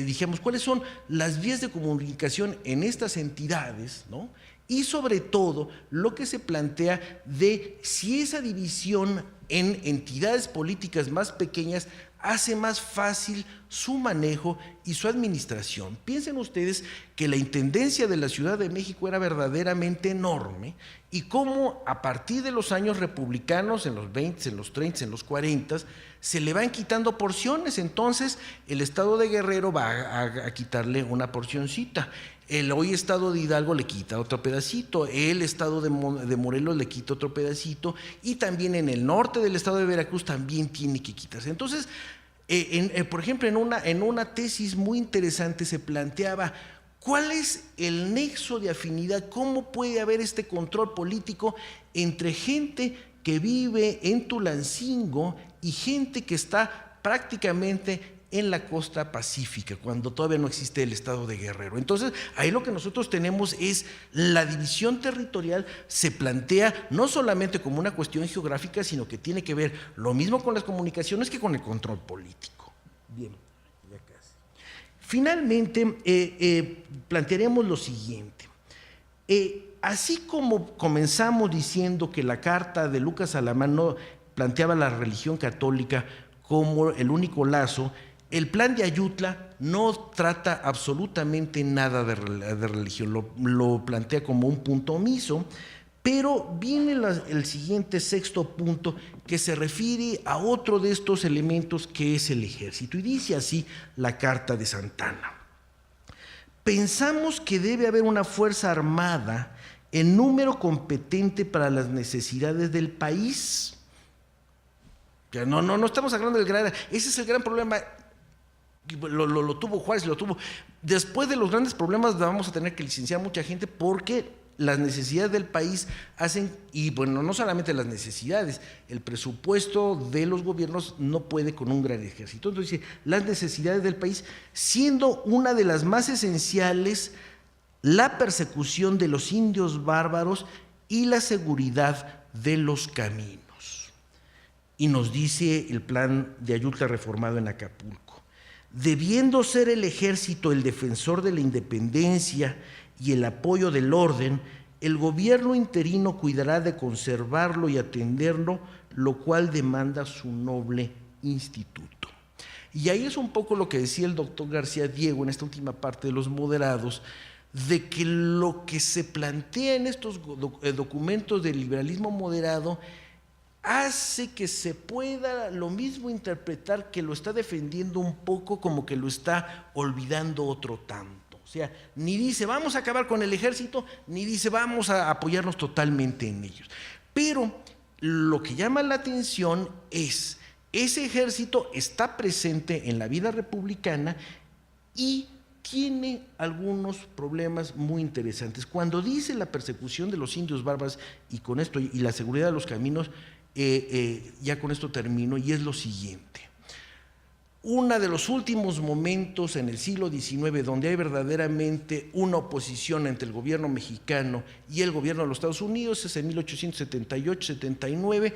dijimos, cuáles son las vías de comunicación en estas entidades, ¿no? Y sobre todo lo que se plantea de si esa división en entidades políticas más pequeñas hace más fácil su manejo y su administración. Piensen ustedes que la intendencia de la Ciudad de México era verdaderamente enorme, y cómo a partir de los años republicanos, en los 20, en los 30, en los 40, se le van quitando porciones. Entonces el estado de Guerrero va a quitarle una porcioncita, el hoy estado de Hidalgo le quita otro pedacito, el estado de Morelos le quita otro pedacito, y también en el norte del estado de Veracruz también tiene que quitarse. Entonces, por ejemplo, en una tesis muy interesante se planteaba cuál es el nexo de afinidad, cómo puede haber este control político entre gente que vive en Tulancingo y gente que está prácticamente en la costa pacífica, cuando todavía no existe el estado de Guerrero. Entonces, ahí lo que nosotros tenemos es la división territorial, se plantea no solamente como una cuestión geográfica, sino que tiene que ver lo mismo con las comunicaciones que con el control político. Bien, ya casi. Finalmente, plantearemos lo siguiente. Así como comenzamos diciendo que la carta de Lucas Alamán no planteaba la religión católica como el único lazo, el plan de Ayutla no trata absolutamente nada de religión, lo plantea como un punto omiso, pero viene el siguiente 6º punto, que se refiere a otro de estos elementos, que es el ejército, y dice así la carta de Santana: pensamos que debe haber una fuerza armada en número competente para las necesidades del país. No estamos hablando del gran... Ese es el gran problema. Lo tuvo Juárez, lo tuvo. Después de los grandes problemas vamos a tener que licenciar mucha gente, porque las necesidades del país hacen, y bueno, no solamente las necesidades, el presupuesto de los gobiernos no puede con un gran ejército. Entonces, las necesidades del país, siendo una de las más esenciales la persecución de los indios bárbaros y la seguridad de los caminos. Y nos dice el plan de Ayutla reformado en Acapulco: debiendo ser el ejército el defensor de la independencia y el apoyo del orden, el gobierno interino cuidará de conservarlo y atenderlo, lo cual demanda su noble instituto. Y ahí es un poco lo que decía el doctor García Diego en esta última parte de los moderados, de que lo que se plantea en estos documentos del liberalismo moderado hace que se pueda lo mismo interpretar que lo está defendiendo un poco como que lo está olvidando otro tanto. O sea, ni dice vamos a acabar con el ejército, ni dice vamos a apoyarnos totalmente en ellos. Pero lo que llama la atención es, ese ejército está presente en la vida republicana y tiene algunos problemas muy interesantes. Cuando dice la persecución de los indios bárbaros, y con esto, y la seguridad de los caminos, ya con esto termino, y es lo siguiente. Uno de los últimos momentos en el siglo XIX donde hay verdaderamente una oposición entre el gobierno mexicano y el gobierno de los Estados Unidos es en 1878-79,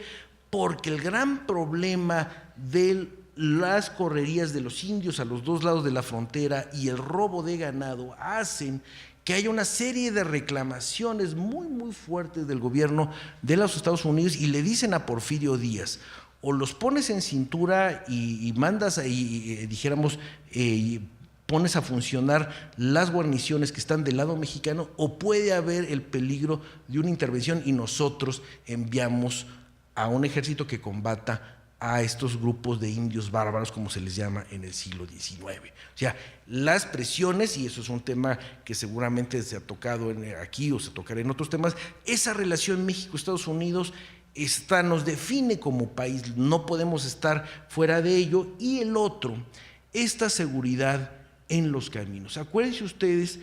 porque el gran problema de las correrías de los indios a los dos lados de la frontera y el robo de ganado hacen que haya una serie de reclamaciones muy, muy fuertes del gobierno de los Estados Unidos, y le dicen a Porfirio Díaz: o los pones en cintura y mandas ahí, dijéramos, pones a funcionar las guarniciones que están del lado mexicano, o puede haber el peligro de una intervención y nosotros enviamos a un ejército que combata a estos grupos de indios bárbaros, como se les llama en el siglo XIX. O sea, las presiones, y eso es un tema que seguramente se ha tocado aquí o se tocará en otros temas, esa relación México-Estados Unidos nos define como país, no podemos estar fuera de ello. Y el otro, esta seguridad en los caminos. Acuérdense ustedes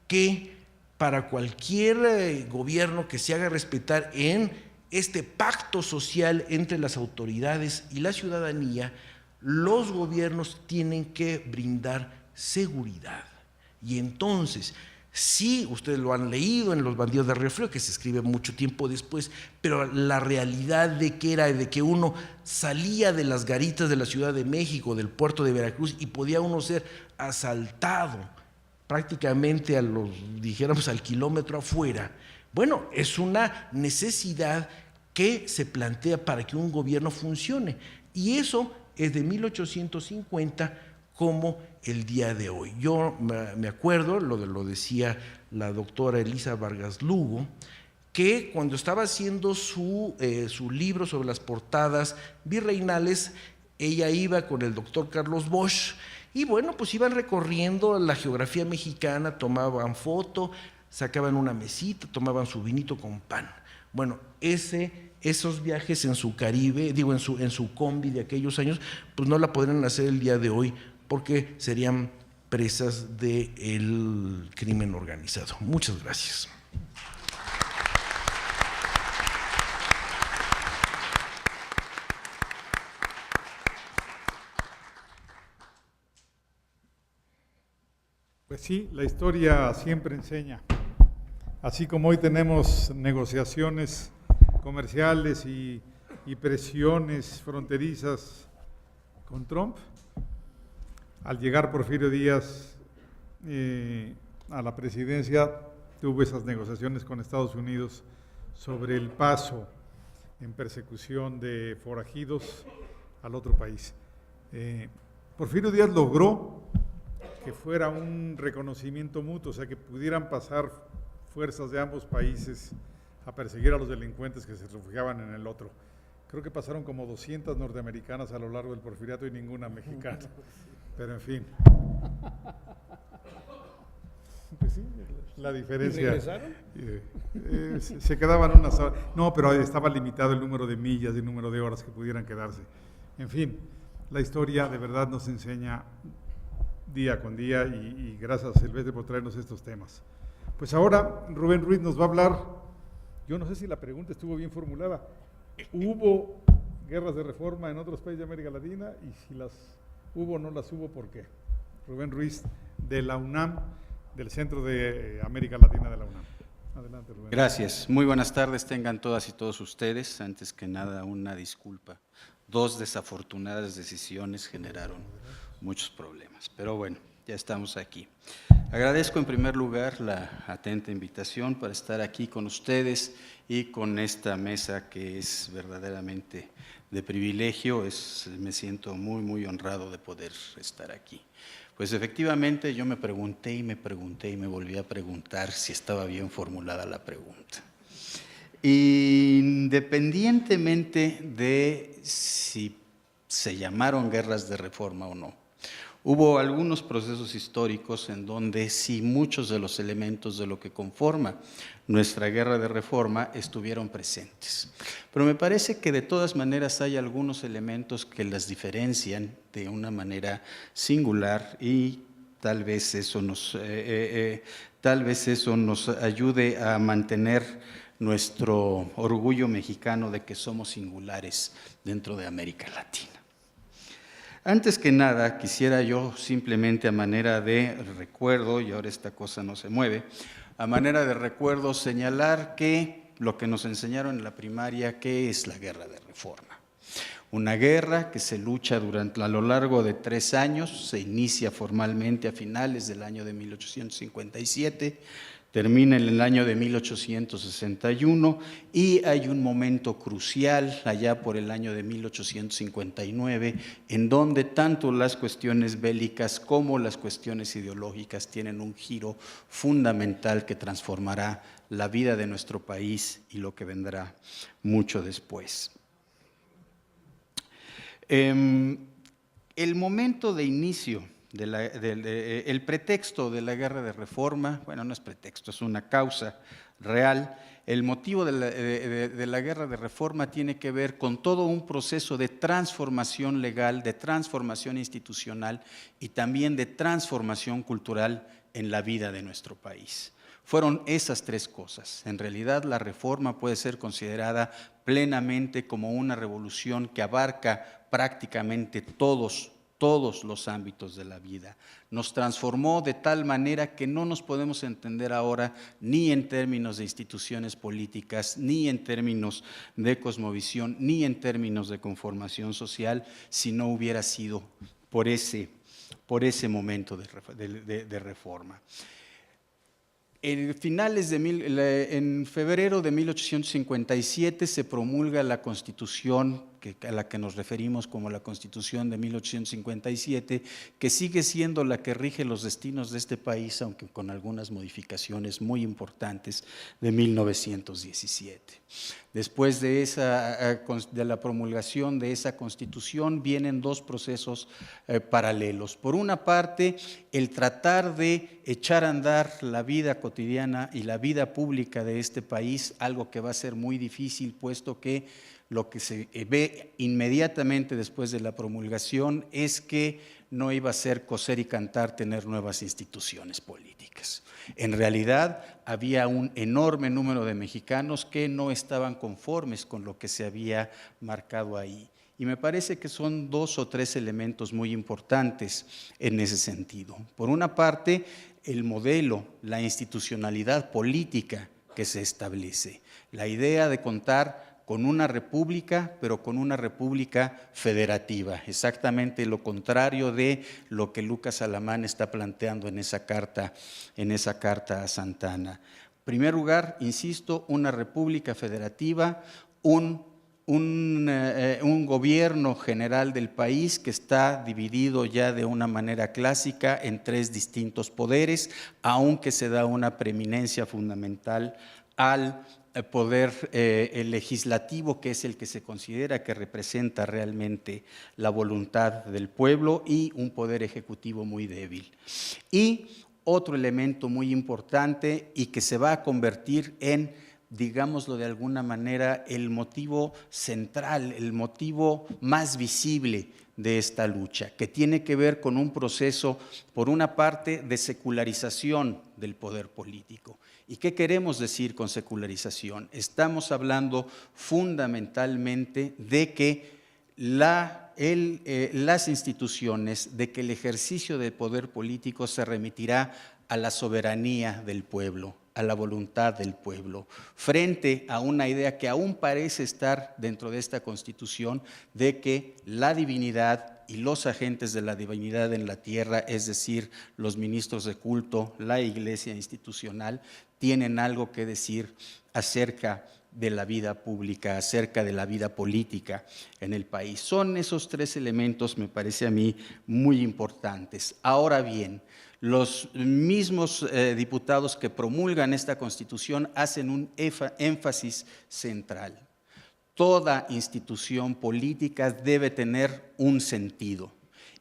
que para cualquier gobierno que se haga respetar en este pacto social entre las autoridades y la ciudadanía, los gobiernos tienen que brindar seguridad. Y entonces, sí, ustedes lo han leído en Los bandidos de Río Frío, que se escribe mucho tiempo después, pero la realidad de que uno salía de las garitas de la Ciudad de México, del puerto de Veracruz, y podía uno ser asaltado prácticamente al kilómetro afuera. Bueno, es una necesidad que se plantea para que un gobierno funcione, y eso es de 1850 como el día de hoy. Yo me acuerdo, lo decía la doctora Elisa Vargas Lugo, que cuando estaba haciendo su libro sobre las portadas virreinales, ella iba con el doctor Carlos Bosch, y bueno, pues iban recorriendo la geografía mexicana, tomaban foto, sacaban una mesita, tomaban su vinito con pan. Bueno, esos viajes en su Caribe, en su combi de aquellos años, pues no la podrían hacer el día de hoy, porque serían presas del crimen organizado. Muchas gracias. Pues sí, la historia siempre enseña. Así como hoy tenemos negociaciones comerciales y presiones fronterizas con Trump, al llegar Porfirio Díaz a la presidencia, tuvo esas negociaciones con Estados Unidos sobre el paso en persecución de forajidos al otro país. Porfirio Díaz logró que fuera un reconocimiento mutuo, o sea, que pudieran pasar fuerzas de ambos países a perseguir a los delincuentes que se refugiaban en el otro. Creo que pasaron como 200 norteamericanas a lo largo del porfiriato y ninguna mexicana. Pero en fin. Pues sí, la diferencia. ¿Y regresaron? Se quedaban unas horas. No, pero estaba limitado el número de millas y el número de horas que pudieran quedarse. En fin, la historia de verdad nos enseña día con día, y gracias, Silvestre, por traernos estos temas. Pues ahora Rubén Ruiz nos va a hablar, yo no sé si la pregunta estuvo bien formulada, ¿hubo guerras de reforma en otros países de América Latina? Y si las hubo o no las hubo, ¿por qué? Rubén Ruiz, de la UNAM, del Centro de América Latina de la UNAM. Adelante, Rubén. Gracias. Muy buenas tardes tengan todas y todos ustedes. Antes que nada, una disculpa. 2 desafortunadas decisiones generaron muchos problemas, pero bueno, ya estamos aquí. Agradezco en primer lugar la atenta invitación para estar aquí con ustedes y con esta mesa que es verdaderamente de privilegio. Me siento muy honrado de poder estar aquí. Pues efectivamente yo me pregunté y me volví a preguntar si estaba bien formulada la pregunta. Independientemente de si se llamaron guerras de reforma o no, hubo algunos procesos históricos en donde sí muchos de los elementos de lo que conforma nuestra guerra de reforma estuvieron presentes. Pero me parece que de todas maneras hay algunos elementos que las diferencian de una manera singular y tal vez eso nos ayude a mantener nuestro orgullo mexicano de que somos singulares dentro de América Latina. Antes que nada, quisiera yo simplemente a manera de recuerdo, y ahora esta cosa no se mueve, a manera de recuerdo señalar que lo que nos enseñaron en la primaria, ¿qué es la guerra de reforma? Una guerra que se lucha a lo largo de 3 años, se inicia formalmente a finales del año de 1857, termina en el año de 1861 y hay un momento crucial allá por el año de 1859 en donde tanto las cuestiones bélicas como las cuestiones ideológicas tienen un giro fundamental que transformará la vida de nuestro país y lo que vendrá mucho después. El momento de inicio, el pretexto de la guerra de reforma, bueno, no es pretexto, es una causa real. El motivo de la guerra de reforma tiene que ver con todo un proceso de transformación legal, de transformación institucional y también de transformación cultural en la vida de nuestro país. Fueron esas 3 cosas. En realidad, la reforma puede ser considerada plenamente como una revolución que abarca prácticamente todos los ámbitos de la vida. Nos transformó de tal manera que no nos podemos entender ahora ni en términos de instituciones políticas, ni en términos de cosmovisión, ni en términos de conformación social, si no hubiera sido por ese momento de reforma. En febrero de 1857 se promulga la Constitución, a la que nos referimos como la Constitución de 1857, que sigue siendo la que rige los destinos de este país, aunque con algunas modificaciones muy importantes, de 1917. Después de la promulgación de esa Constitución vienen 2 procesos paralelos. Por una parte, el tratar de echar a andar la vida cotidiana y la vida pública de este país, algo que va a ser muy difícil, puesto que lo que se ve inmediatamente después de la promulgación es que no iba a ser coser y cantar tener nuevas instituciones políticas. En realidad, había un enorme número de mexicanos que no estaban conformes con lo que se había marcado ahí. Y me parece que son 2 o 3 elementos muy importantes en ese sentido. Por una parte, el modelo, la institucionalidad política que se establece, la idea de contar con una república, pero con una república federativa, exactamente lo contrario de lo que Lucas Alamán está planteando en esa carta a Santa Anna. En primer lugar, insisto, una república federativa, un gobierno general del país que está dividido ya de una manera clásica en 3 distintos poderes, aunque se da una preeminencia fundamental al poder legislativo, que es el que se considera que representa realmente la voluntad del pueblo, y un poder ejecutivo muy débil. Y otro elemento muy importante y que se va a convertir en digámoslo de alguna manera, el motivo central, el motivo más visible de esta lucha, que tiene que ver con un proceso, por una parte, de secularización del poder político. ¿Y qué queremos decir con secularización? Estamos hablando fundamentalmente de que las instituciones, de que el ejercicio del poder político se remitirá a la soberanía del pueblo, a la voluntad del pueblo, frente a una idea que aún parece estar dentro de esta Constitución, de que la divinidad y los agentes de la divinidad en la tierra, es decir, los ministros de culto, la iglesia institucional, tienen algo que decir acerca de la vida pública, acerca de la vida política en el país. Son esos tres elementos, me parece a mí, muy importantes. Ahora bien, los mismos diputados que promulgan esta Constitución hacen un énfasis central. Toda institución política debe tener un sentido.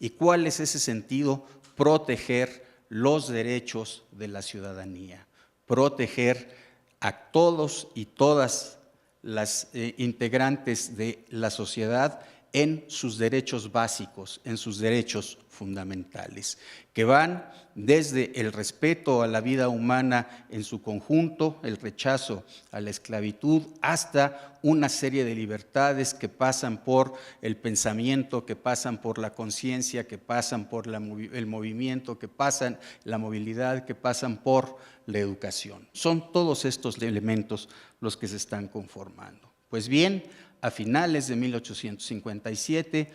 ¿Y cuál es ese sentido? Proteger los derechos de la ciudadanía, proteger a todos y todas las integrantes de la sociedad en sus derechos básicos, en sus derechos fundamentales, que van desde el respeto a la vida humana en su conjunto, el rechazo a la esclavitud, hasta una serie de libertades que pasan por el pensamiento, que pasan por la conciencia, que pasan por el movimiento, que pasan la movilidad, que pasan por la educación. Son todos estos elementos los que se están conformando. Pues bien, a finales de 1857,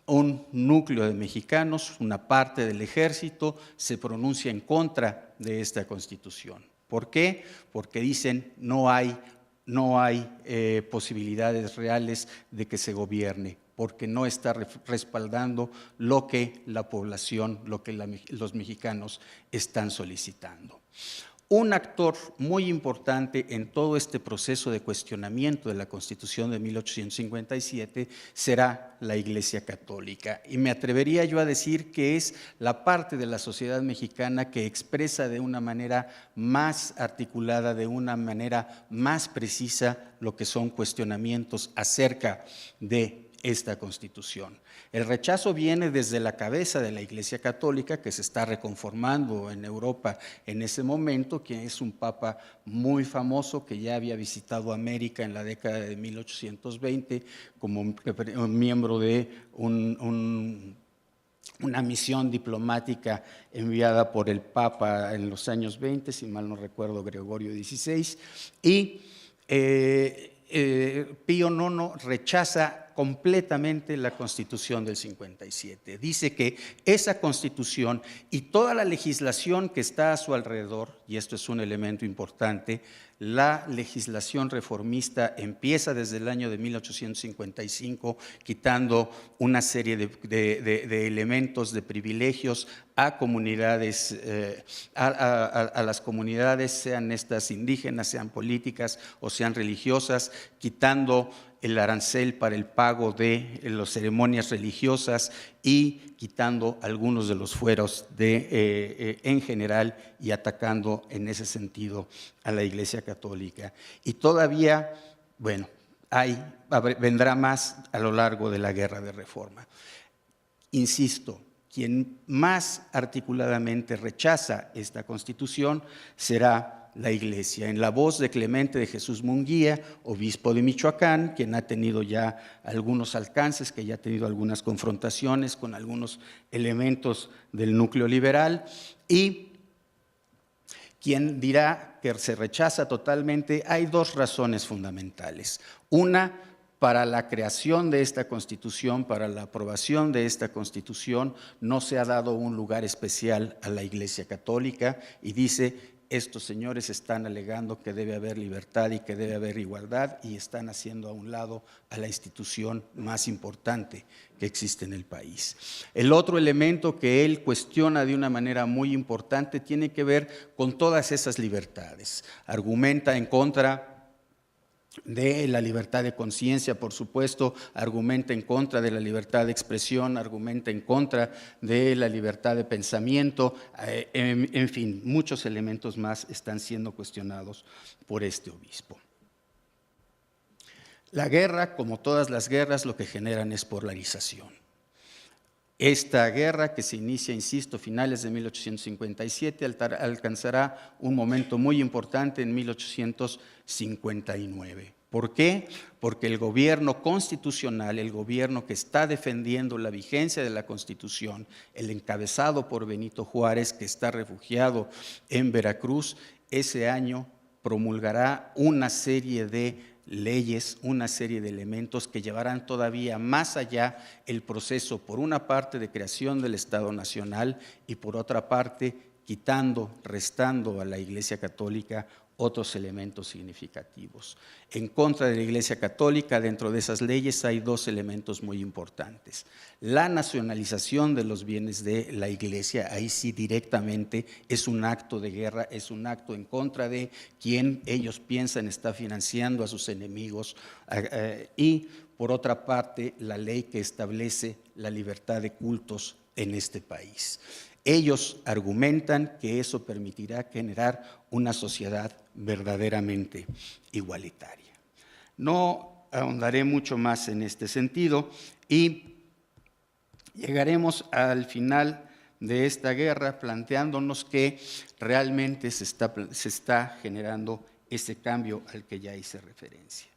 un núcleo de mexicanos, una parte del ejército, se pronuncia en contra de esta Constitución. ¿Por qué? Porque dicen no hay posibilidades reales de que se gobierne, porque no está respaldando lo que la población, lo que los mexicanos están solicitando. Un actor muy importante en todo este proceso de cuestionamiento de la Constitución de 1857 será la Iglesia Católica. Y me atrevería yo a decir que es la parte de la sociedad mexicana que expresa de una manera más articulada, de una manera más precisa, lo que son cuestionamientos acerca de esta Constitución. El rechazo viene desde la cabeza de la Iglesia Católica, que se está reconformando en Europa en ese momento, que es un papa muy famoso que ya había visitado América en la década de 1820 como miembro de una misión diplomática enviada por el Papa en los años 20, si mal no recuerdo, Gregorio XVI, y Pío IX rechaza completamente la Constitución del 57. Dice que esa Constitución y toda la legislación que está a su alrededor, y esto es un elemento importante, la legislación reformista empieza desde el año de 1855, quitando una serie de elementos, de privilegios a comunidades, a las comunidades, sean estas indígenas, sean políticas o sean religiosas, quitando el arancel para el pago de las ceremonias religiosas y quitando algunos de los fueros en general y atacando en ese sentido a la Iglesia Católica. Y todavía, bueno, vendrá más a lo largo de la Guerra de Reforma. Insisto, quien más articuladamente rechaza esta Constitución será la Iglesia, en la voz de Clemente de Jesús Munguía, obispo de Michoacán, quien ha tenido ya algunos alcances, que ya ha tenido algunas confrontaciones con algunos elementos del núcleo liberal, y quien dirá que se rechaza totalmente. Hay dos razones fundamentales. Una, para la creación de esta Constitución, para la aprobación de esta Constitución, no se ha dado un lugar especial a la Iglesia Católica, y dice: estos señores están alegando que debe haber libertad y que debe haber igualdad, y están haciendo a un lado a la institución más importante que existe en el país. El otro elemento que él cuestiona de una manera muy importante tiene que ver con todas esas libertades. Argumenta en contra de la libertad de conciencia, por supuesto, argumenta en contra de la libertad de expresión, argumenta en contra de la libertad de pensamiento, en fin, muchos elementos más están siendo cuestionados por este obispo. La guerra, como todas las guerras, lo que generan es polarización. Esta guerra, que se inicia, insisto, finales de 1857, alcanzará un momento muy importante en 1859. ¿Por qué? Porque el gobierno constitucional, el gobierno que está defendiendo la vigencia de la Constitución, el encabezado por Benito Juárez, que está refugiado en Veracruz, ese año promulgará una serie de leyes, una serie de elementos que llevarán todavía más allá el proceso, por una parte, de creación del Estado Nacional y por otra parte, restando a la Iglesia Católica otros elementos significativos. En contra de la Iglesia Católica, dentro de esas leyes hay dos elementos muy importantes. La nacionalización de los bienes de la Iglesia, ahí sí directamente es un acto de guerra, es un acto en contra de quien ellos piensan está financiando a sus enemigos, y por otra parte la ley que establece la libertad de cultos en este país. Ellos argumentan que eso permitirá generar una sociedad verdaderamente igualitaria. No ahondaré mucho más en este sentido y llegaremos al final de esta guerra planteándonos que realmente se está generando ese cambio al que ya hice referencia.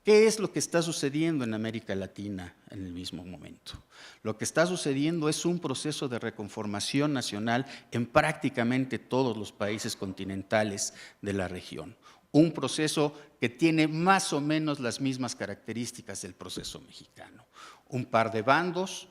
¿Qué es lo que está sucediendo en América Latina en el mismo momento? Lo que está sucediendo es un proceso de reconformación nacional en prácticamente todos los países continentales de la región. Un proceso que tiene más o menos las mismas características del proceso mexicano. Un par de bandos,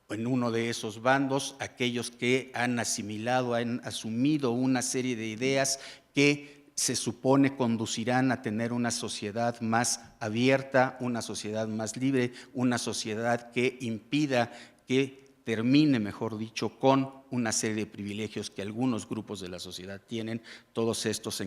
en uno de esos bandos, aquellos que han asimilado, han asumido una serie de ideas que se supone conducirán a tener una sociedad más abierta, una sociedad más libre, una sociedad que impida que termine, mejor dicho, con una serie de privilegios que algunos grupos de la sociedad tienen, todos estos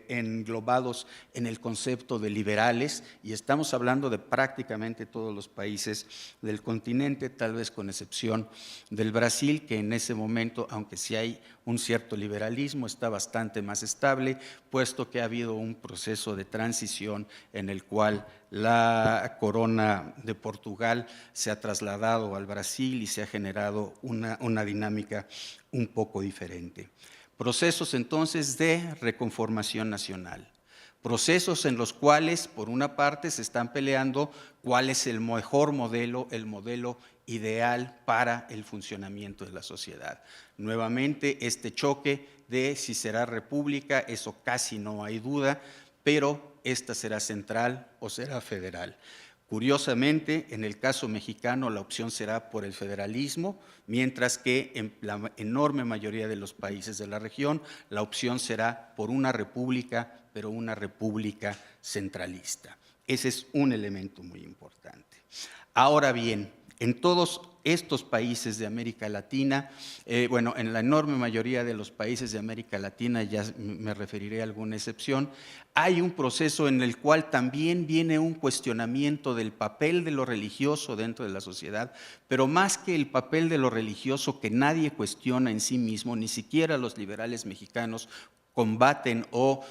englobados en el concepto de liberales, y estamos hablando de prácticamente todos los países del continente, tal vez con excepción del Brasil, que en ese momento, aunque sí hay un cierto liberalismo, está bastante más estable, puesto que ha habido un proceso de transición en el cual la corona de Portugal se ha trasladado al Brasil y se ha generado una dinámica un poco diferente. Procesos entonces de reconformación nacional. Procesos en los cuales, por una parte, se están peleando cuál es el mejor modelo, el modelo ideal para el funcionamiento de la sociedad. Nuevamente, este choque de si será república, eso casi no hay duda, pero esta será central o será federal. Curiosamente, en el caso mexicano, la opción será por el federalismo, mientras que en la enorme mayoría de los países de la región, la opción será por una república, pero una república centralista. Ese es un elemento muy importante. Ahora bien, en todos estos países de América Latina, en la enorme mayoría de los países de América Latina, ya me referiré a alguna excepción, hay un proceso en el cual también viene un cuestionamiento del papel de lo religioso dentro de la sociedad, pero más que el papel de lo religioso que nadie cuestiona en sí mismo, ni siquiera los liberales mexicanos combaten o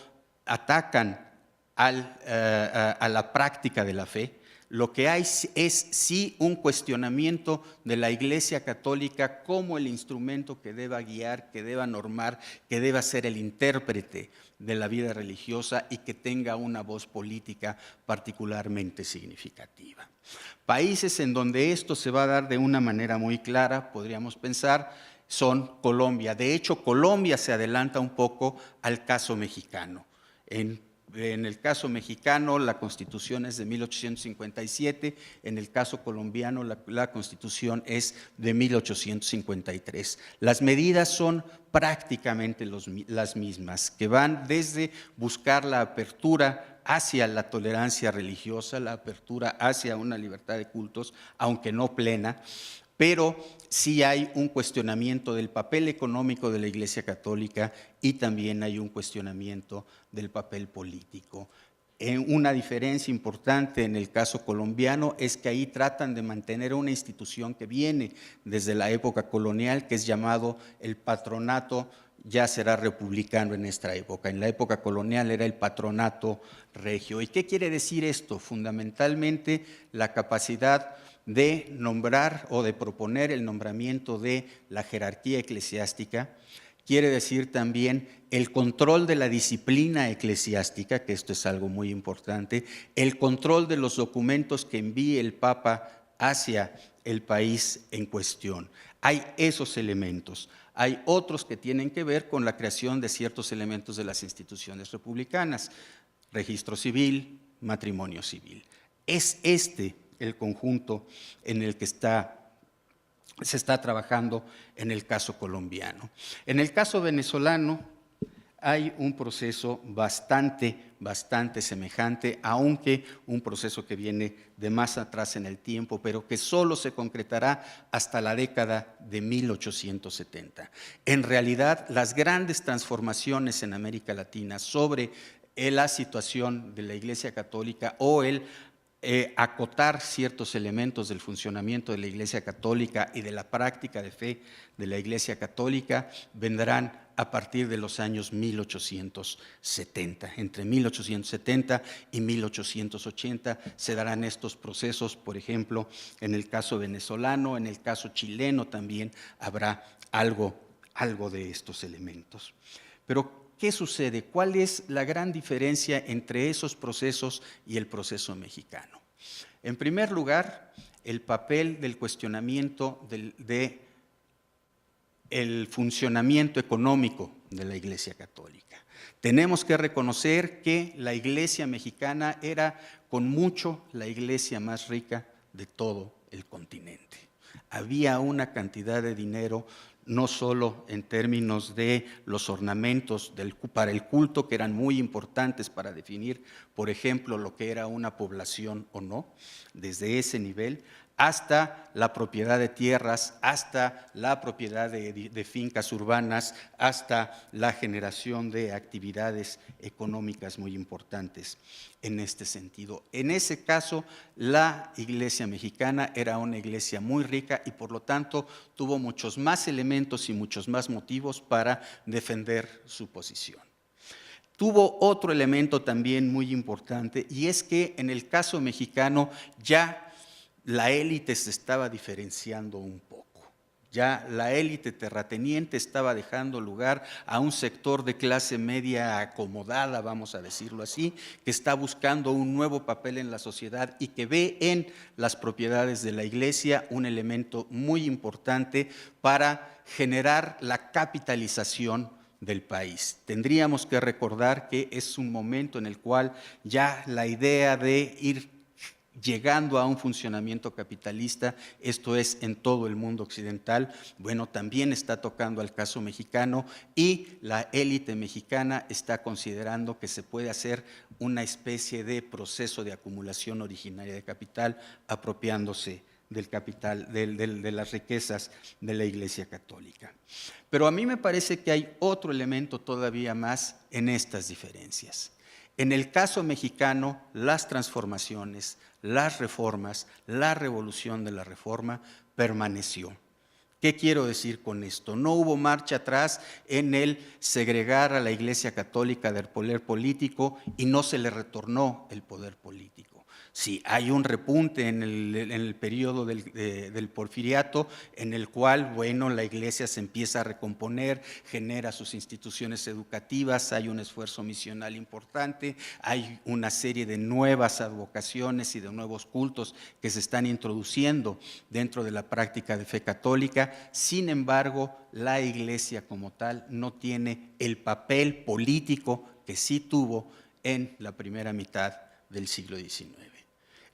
atacan a la práctica de la fe. Lo que hay es sí un cuestionamiento de la Iglesia Católica como el instrumento que deba guiar, que deba normar, que deba ser el intérprete de la vida religiosa y que tenga una voz política particularmente significativa. Países en donde esto se va a dar de una manera muy clara, podríamos pensar, son Colombia. De hecho, Colombia se adelanta un poco al caso mexicano. En el caso mexicano, la Constitución es de 1857, en el caso colombiano, la Constitución es de 1853. Las medidas son prácticamente las mismas, que van desde buscar la apertura hacia la tolerancia religiosa, la apertura hacia una libertad de cultos, aunque no plena, pero sí hay un cuestionamiento del papel económico de la Iglesia Católica y también hay un cuestionamiento del papel político. Una diferencia importante en el caso colombiano es que ahí tratan de mantener una institución que viene desde la época colonial, que es llamado el patronato ya será republicano en esta época. En la época colonial era el patronato regio. ¿Y qué quiere decir esto? Fundamentalmente la capacidad de nombrar o de proponer el nombramiento de la jerarquía eclesiástica. Quiere decir también el control de la disciplina eclesiástica, que esto es algo muy importante, el control de los documentos que envíe el Papa hacia el país en cuestión. Hay esos elementos. Hay otros que tienen que ver con la creación de ciertos elementos de las instituciones republicanas, registro civil, matrimonio civil. Es este el conjunto en el que se está trabajando en el caso colombiano. En el caso venezolano hay un proceso bastante semejante, aunque un proceso que viene de más atrás en el tiempo, pero que solo se concretará hasta la década de 1870. En realidad, las grandes transformaciones en América Latina sobre la situación de la Iglesia Católica o el acotar ciertos elementos del funcionamiento de la Iglesia Católica y de la práctica de fe de la Iglesia Católica vendrán a partir de los años 1870. Entre 1870 y 1880 se darán estos procesos, por ejemplo, en el caso venezolano, en el caso chileno también habrá algo de estos elementos. Pero ¿qué sucede? ¿Cuál es la gran diferencia entre esos procesos y el proceso mexicano? En primer lugar, el papel del cuestionamiento del funcionamiento económico de la Iglesia Católica. Tenemos que reconocer que la Iglesia mexicana era con mucho la iglesia más rica de todo el continente. Había una cantidad de dinero, no solo en términos de los ornamentos para el culto, que eran muy importantes para definir, por ejemplo, lo que era una población o no, desde ese nivel, hasta la propiedad de tierras, hasta la propiedad de fincas urbanas, hasta la generación de actividades económicas muy importantes en este sentido. En ese caso, la Iglesia mexicana era una iglesia muy rica y por lo tanto tuvo muchos más elementos y muchos más motivos para defender su posición. Tuvo otro elemento también muy importante y es que en el caso mexicano ya la élite se estaba diferenciando un poco. Ya la élite terrateniente estaba dejando lugar a un sector de clase media acomodada, vamos a decirlo así, que está buscando un nuevo papel en la sociedad y que ve en las propiedades de la iglesia un elemento muy importante para generar la capitalización del país. Tendríamos que recordar que es un momento en el cual ya la idea de ir llegando a un funcionamiento capitalista, esto es en todo el mundo occidental, bueno, también está tocando al caso mexicano y la élite mexicana está considerando que se puede hacer una especie de proceso de acumulación originaria de capital apropiándose del capital, de las riquezas de la Iglesia Católica. Pero a mí me parece que hay otro elemento todavía más en estas diferencias. En el caso mexicano, las transformaciones, las reformas, la revolución de la reforma permaneció. ¿Qué quiero decir con esto? No hubo marcha atrás en el segregar a la Iglesia Católica del poder político y no se le retornó el poder político. Sí, hay un repunte en el periodo del Porfiriato, en el cual, bueno, la Iglesia se empieza a recomponer, genera sus instituciones educativas, hay un esfuerzo misional importante, hay una serie de nuevas advocaciones y de nuevos cultos que se están introduciendo dentro de la práctica de fe católica. Sin embargo, la Iglesia como tal no tiene el papel político que sí tuvo en la primera mitad del siglo XIX.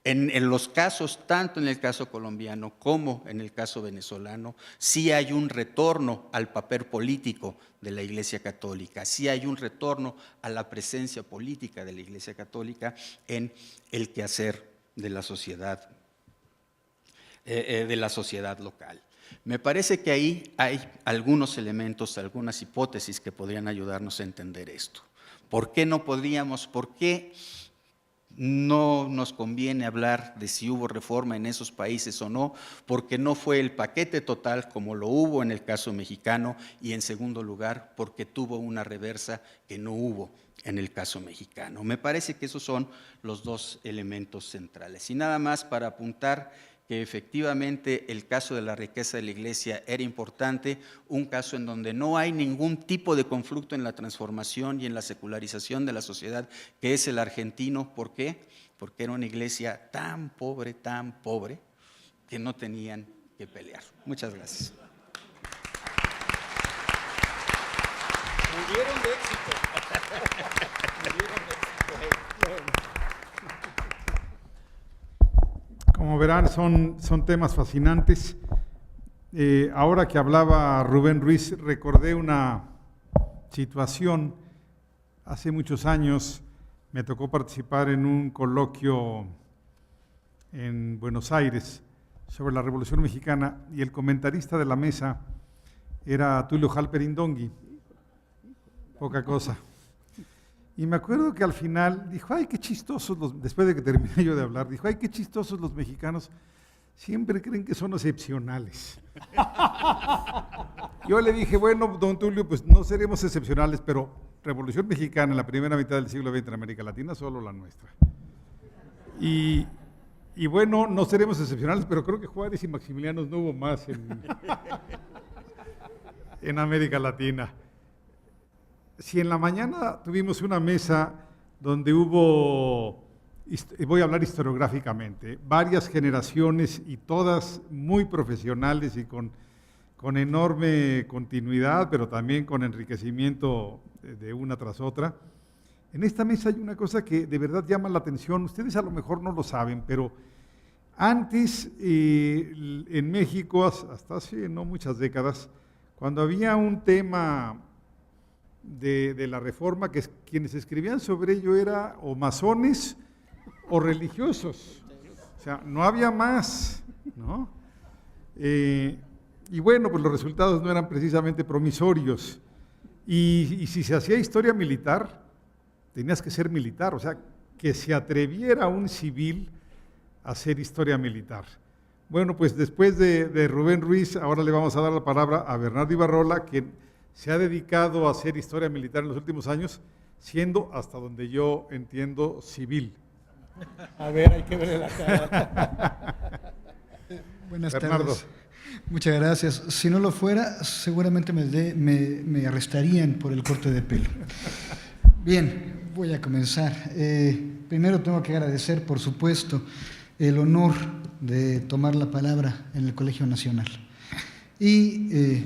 En los casos, tanto en el caso colombiano como en el caso venezolano, sí hay un retorno al papel político de la Iglesia Católica, sí hay un retorno a la presencia política de la Iglesia Católica en el quehacer de la sociedad local. Me parece que ahí hay algunos elementos, algunas hipótesis que podrían ayudarnos a entender esto. ¿Por qué no podríamos, por qué No nos conviene hablar de si hubo reforma en esos países o no, porque no fue el paquete total como lo hubo en el caso mexicano, y en segundo lugar, porque tuvo una reversa que no hubo en el caso mexicano. Me parece que esos son los dos elementos centrales. Y nada más para apuntar que efectivamente el caso de la riqueza de la Iglesia era importante, un caso en donde no hay ningún tipo de conflicto en la transformación y en la secularización de la sociedad, que es el argentino. ¿Por qué? Porque era una iglesia tan pobre, que no tenían que pelear. Muchas gracias. Murieron de éxito. Murieron de éxito. Como verán, son temas fascinantes. Ahora que hablaba Rubén Ruiz, recordé una situación. Hace muchos años me tocó participar en un coloquio en Buenos Aires sobre la Revolución Mexicana, y el comentarista de la mesa era Tulio Halperin-Dongui, poca cosa. Y me acuerdo que al final dijo, ay, qué chistosos, después de que terminé yo de hablar, dijo, ay, qué chistosos los mexicanos, siempre creen que son excepcionales. Yo le dije, bueno, don Tulio, pues no seremos excepcionales, pero Revolución Mexicana en la primera mitad del siglo XX en América Latina, solo la nuestra. Y bueno, no seremos excepcionales, pero creo que Juárez y Maximiliano no hubo más en América Latina. Si en la mañana tuvimos una mesa donde hubo, voy a hablar historiográficamente, varias generaciones y todas muy profesionales y con enorme continuidad, pero también con enriquecimiento de una tras otra. En esta mesa hay una cosa que de verdad llama la atención. Ustedes a lo mejor no lo saben, pero antes en México, hasta hace no muchas décadas, cuando había un tema de la reforma, que quienes escribían sobre ello eran o masones o religiosos, o sea, no había más, ¿no? Y bueno, pues los resultados no eran precisamente promisorios, y si se hacía historia militar, tenías que ser militar, o sea, que se atreviera un civil a hacer historia militar. Bueno, pues después de Rubén Ruiz, ahora le vamos a dar la palabra a Bernardo Ibarrola, que se ha dedicado a hacer historia militar en los últimos años, siendo, hasta donde yo entiendo, civil. A ver, hay que verle la cara. Buenas Bernardo. tardes. Muchas gracias. Si no lo fuera, seguramente me arrestarían por el corte de pelo. Bien, voy a comenzar. Primero tengo que agradecer, por supuesto, el honor de tomar la palabra en el Colegio Nacional. Y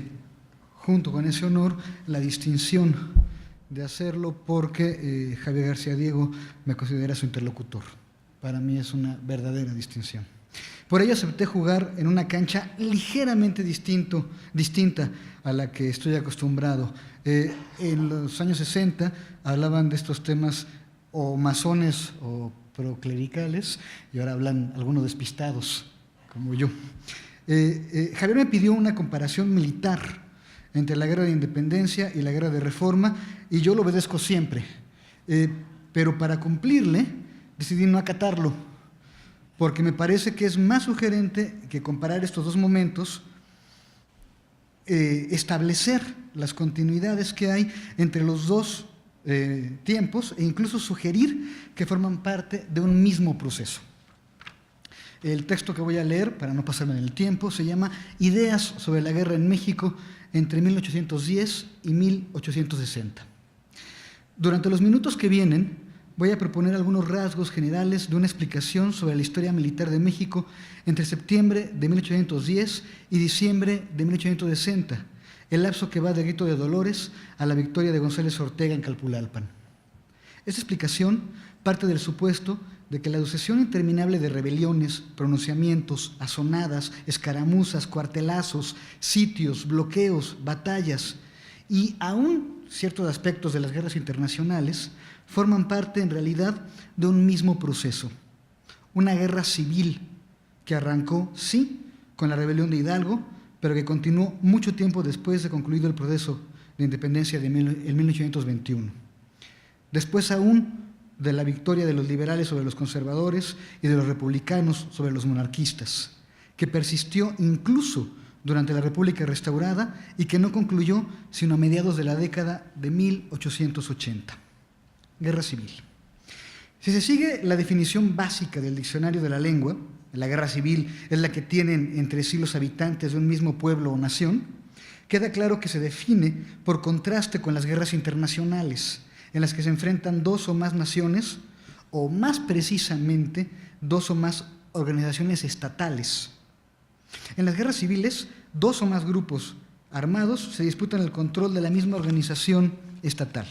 junto con ese honor, la distinción de hacerlo porque Javier García Diego me considera su interlocutor. Para mí es una verdadera distinción. Por ello acepté jugar en una cancha ligeramente distinta a la que estoy acostumbrado. En los años 60 hablaban de estos temas o masones o proclericales, y ahora hablan algunos despistados, como yo. Javier me pidió una comparación militar entre la guerra de independencia y la guerra de reforma, y yo lo obedezco siempre. Pero para cumplirle, decidí no acatarlo, porque me parece que es más sugerente que comparar estos dos momentos, establecer las continuidades que hay entre los dos tiempos e incluso sugerir que forman parte de un mismo proceso. El texto que voy a leer, para no pasarme en el tiempo, se llama Ideas sobre la guerra en México entre 1810 y 1860. Durante los minutos que vienen, voy a proponer algunos rasgos generales de una explicación sobre la historia militar de México entre septiembre de 1810 y diciembre de 1860, el lapso que va del Grito de Dolores a la victoria de González Ortega en Calpulalpan. Esta explicación parte del supuesto de que la sucesión interminable de rebeliones, pronunciamientos, azonadas, escaramuzas, cuartelazos, sitios, bloqueos, batallas y aún ciertos aspectos de las guerras internacionales forman parte en realidad de un mismo proceso, una guerra civil que arrancó, sí, con la rebelión de Hidalgo, pero que continuó mucho tiempo después de concluido el proceso de independencia en 1821. Después aún de la victoria de los liberales sobre los conservadores y de los republicanos sobre los monarquistas, que persistió incluso durante la República restaurada y que no concluyó sino a mediados de la década de 1880. Guerra civil. Si se sigue la definición básica del diccionario de la lengua, la guerra civil es la que tienen entre sí los habitantes de un mismo pueblo o nación, queda claro que se define por contraste con las guerras internacionales, en las que se enfrentan dos o más naciones, o más precisamente, dos o más organizaciones estatales. En las guerras civiles, dos o más grupos armados se disputan el control de la misma organización estatal.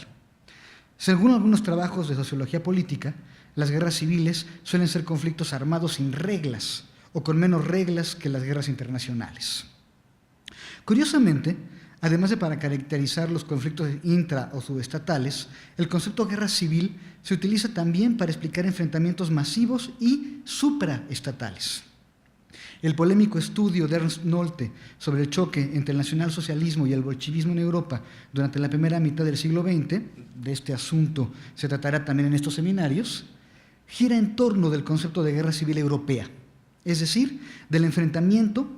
Según algunos trabajos de sociología política, las guerras civiles suelen ser conflictos armados sin reglas o con menos reglas que las guerras internacionales. Curiosamente, además de para caracterizar los conflictos intra- o subestatales, el concepto guerra civil se utiliza también para explicar enfrentamientos masivos y supraestatales. El polémico estudio de Ernst Nolte sobre el choque entre el nacionalsocialismo y el bolchevismo en Europa durante la primera mitad del siglo XX, de este asunto se tratará también en estos seminarios, gira en torno del concepto de guerra civil europea, es decir, del enfrentamiento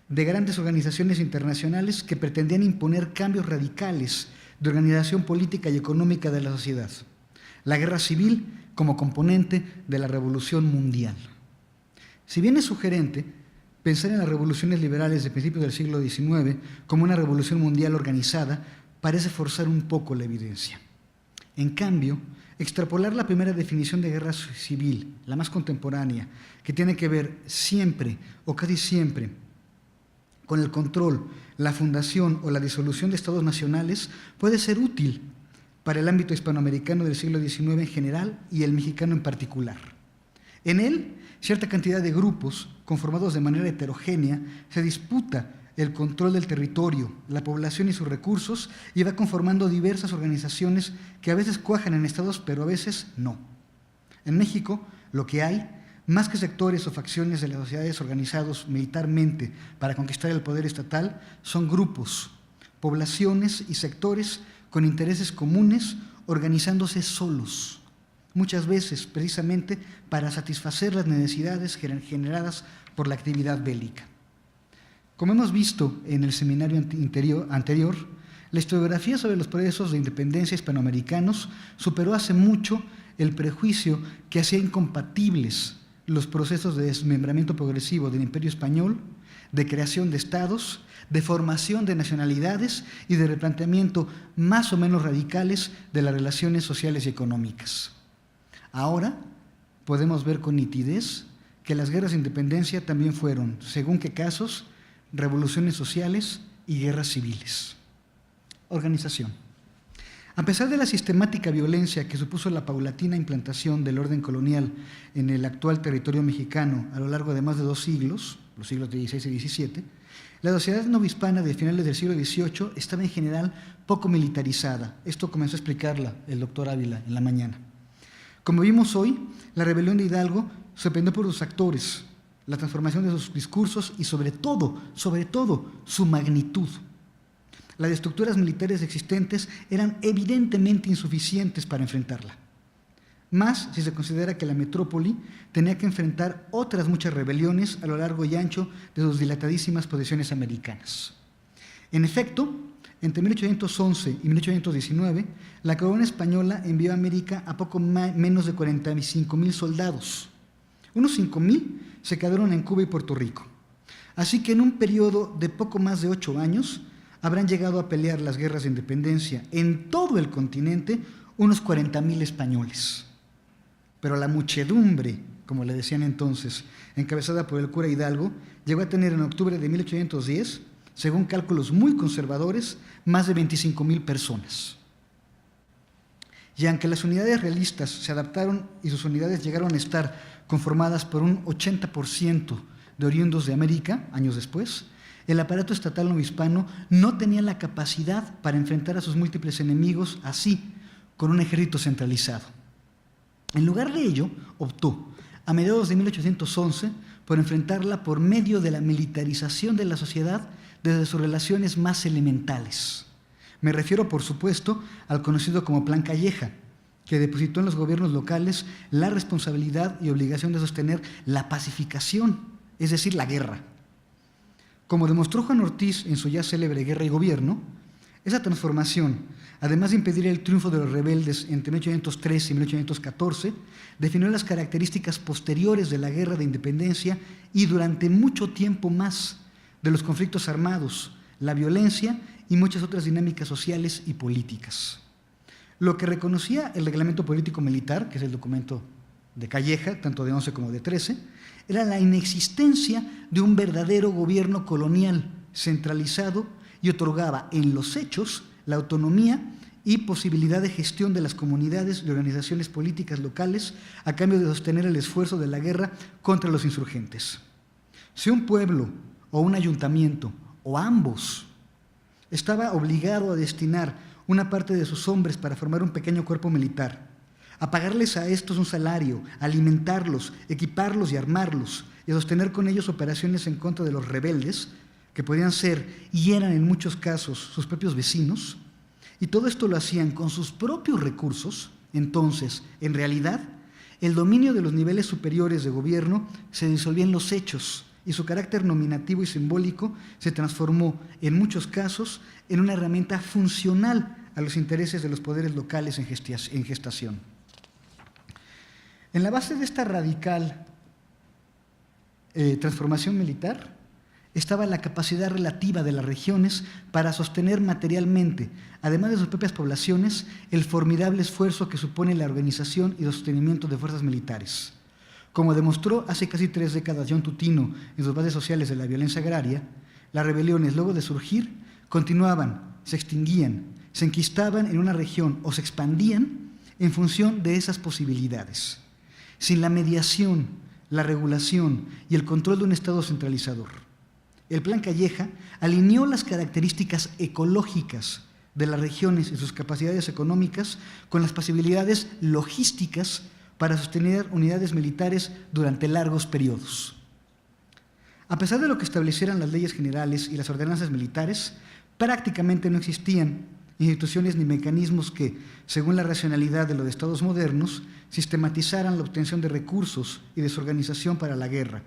de grandes organizaciones internacionales que pretendían imponer cambios radicales de organización política y económica de la sociedad. La guerra civil como componente de la revolución mundial. Si bien es sugerente pensar en las revoluciones liberales de principios del siglo XIX como una revolución mundial organizada, parece forzar un poco la evidencia. En cambio, extrapolar la primera definición de guerra civil, la más contemporánea, que tiene que ver siempre o casi siempre con el control, la fundación o la disolución de estados nacionales, puede ser útil para el ámbito hispanoamericano del siglo XIX en general y el mexicano en particular. En él, cierta cantidad de grupos, conformados de manera heterogénea, se disputa el control del territorio, la población y sus recursos, y va conformando diversas organizaciones que a veces cuajan en estados, pero a veces no. En México, lo que hay, más que sectores o facciones de las sociedades organizados militarmente para conquistar el poder estatal, son grupos, poblaciones y sectores con intereses comunes organizándose solos, muchas veces precisamente para satisfacer las necesidades generadas por la actividad bélica. Como hemos visto en el seminario anterior, la historiografía sobre los procesos de independencia hispanoamericanos superó hace mucho el prejuicio que hacía incompatibles los procesos de desmembramiento progresivo del Imperio Español, de creación de estados, de formación de nacionalidades y de replanteamiento más o menos radicales de las relaciones sociales y económicas. Ahora podemos ver con nitidez que las guerras de independencia también fueron, según qué casos, revoluciones sociales y guerras civiles. Organización. A pesar de la sistemática violencia que supuso la paulatina implantación del orden colonial en el actual territorio mexicano a lo largo de más de 2 siglos, los siglos XVI y XVII, la sociedad novohispana de finales del siglo XVIII estaba en general poco militarizada. Esto comenzó a explicarla el doctor Ávila en la mañana. Como vimos hoy, la rebelión de Hidalgo sorprendió por sus actores, la transformación de sus discursos y sobre todo, su magnitud. Las estructuras militares existentes eran evidentemente insuficientes para enfrentarla. Más si se considera que la metrópoli tenía que enfrentar otras muchas rebeliones a lo largo y ancho de sus dilatadísimas posesiones americanas. En efecto, entre 1811 y 1819, la corona española envió a América a poco menos de 45,000 soldados. Unos 5,000 se quedaron en Cuba y Puerto Rico. Así que en un periodo de poco más de 8 años, habrán llegado a pelear las guerras de independencia en todo el continente unos 40,000 españoles. Pero la muchedumbre, como le decían entonces, encabezada por el cura Hidalgo, llegó a tener en octubre de 1810, según cálculos muy conservadores, más de 25,000 personas. Y aunque las unidades realistas se adaptaron y sus unidades llegaron a estar conformadas por un 80% de oriundos de América, años después, el aparato estatal novohispano no tenía la capacidad para enfrentar a sus múltiples enemigos así, con un ejército centralizado. En lugar de ello, optó, a mediados de 1811, por enfrentarla por medio de la militarización de la sociedad desde sus relaciones más elementales. Me refiero, por supuesto, al conocido como Plan Calleja, que depositó en los gobiernos locales la responsabilidad y obligación de sostener la pacificación, es decir, la guerra. Como demostró Juan Ortiz en su ya célebre Guerra y Gobierno, esa transformación, además de impedir el triunfo de los rebeldes entre 1813 y 1814, definió las características posteriores de la Guerra de Independencia y durante mucho tiempo más de los conflictos armados, la violencia y muchas otras dinámicas sociales y políticas. Lo que reconocía el reglamento político militar, que es el documento de Calleja, tanto de 11 como de 13, era la inexistencia de un verdadero gobierno colonial centralizado y otorgaba en los hechos la autonomía y posibilidad de gestión de las comunidades y organizaciones políticas locales a cambio de sostener el esfuerzo de la guerra contra los insurgentes. Si un pueblo o un ayuntamiento o ambos estaba obligado a destinar una parte de sus hombres para formar un pequeño cuerpo militar, a pagarles a estos un salario, a alimentarlos, equiparlos y armarlos, y a sostener con ellos operaciones en contra de los rebeldes, que podían ser y eran en muchos casos sus propios vecinos, y todo esto lo hacían con sus propios recursos, entonces, en realidad, el dominio de los niveles superiores de gobierno se disolvía en los hechos, y su carácter nominativo y simbólico se transformó, en muchos casos, en una herramienta funcional a los intereses de los poderes locales en gestación. En la base de esta radical transformación militar estaba la capacidad relativa de las regiones para sostener materialmente, además de sus propias poblaciones, el formidable esfuerzo que supone la organización y el sostenimiento de fuerzas militares. Como demostró hace casi 3 décadas John Tutino en sus bases sociales de la violencia agraria, las rebeliones, luego de surgir, continuaban, se extinguían, se enquistaban en una región o se expandían en función de esas posibilidades, sin la mediación, la regulación y el control de un Estado centralizador. El Plan Calleja alineó las características ecológicas de las regiones y sus capacidades económicas con las posibilidades logísticas para sostener unidades militares durante largos periodos. A pesar de lo que establecieran las leyes generales y las ordenanzas militares, prácticamente no existían instituciones ni mecanismos que, según la racionalidad de los estados modernos, sistematizaran la obtención de recursos y de su organización para la guerra,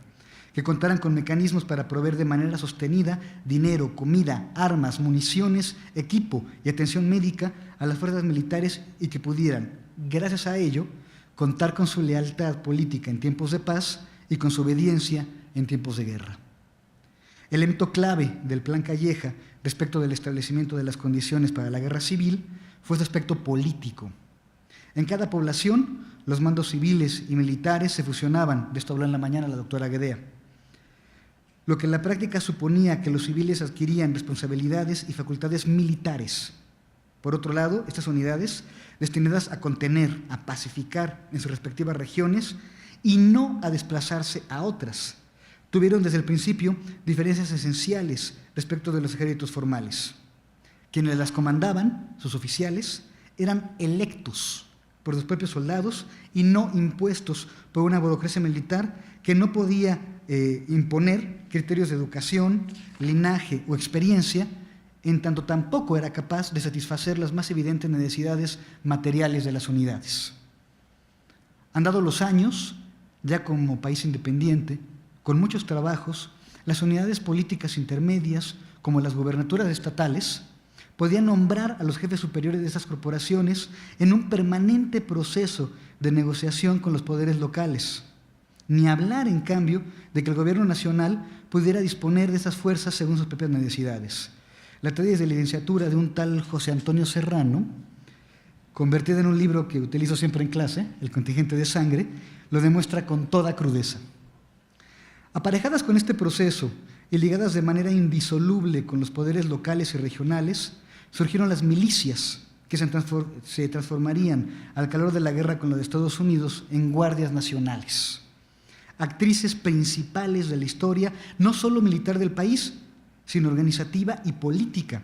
que contaran con mecanismos para proveer de manera sostenida dinero, comida, armas, municiones, equipo y atención médica a las fuerzas militares y que pudieran, gracias a ello, contar con su lealtad política en tiempos de paz y con su obediencia en tiempos de guerra. Elemento clave del Plan Calleja respecto del establecimiento de las condiciones para la guerra civil fue su aspecto político. En cada población, los mandos civiles y militares se fusionaban, de esto habló en la mañana la doctora Guedea, lo que en la práctica suponía que los civiles adquirían responsabilidades y facultades militares. Por otro lado, estas unidades, destinadas a contener, a pacificar en sus respectivas regiones y no a desplazarse a otras, tuvieron desde el principio diferencias esenciales respecto de los ejércitos formales. Quienes las comandaban, sus oficiales, eran electos por los propios soldados y no impuestos por una burocracia militar que no podía imponer criterios de educación, linaje o experiencia, en tanto tampoco era capaz de satisfacer las más evidentes necesidades materiales de las unidades. Han dado los años, ya como país independiente, con muchos trabajos, las unidades políticas intermedias, como las gubernaturas estatales, podían nombrar a los jefes superiores de esas corporaciones en un permanente proceso de negociación con los poderes locales. Ni hablar, en cambio, de que el gobierno nacional pudiera disponer de esas fuerzas según sus propias necesidades. La tesis de licenciatura de un tal José Antonio Serrano, convertida en un libro que utilizo siempre en clase, El contingente de sangre, lo demuestra con toda crudeza. Aparejadas con este proceso y ligadas de manera indisoluble con los poderes locales y regionales, surgieron las milicias, que se transformarían al calor de la guerra con los Estados Unidos en guardias nacionales. Actrices principales de la historia, no solo militar del país, sino organizativa y política,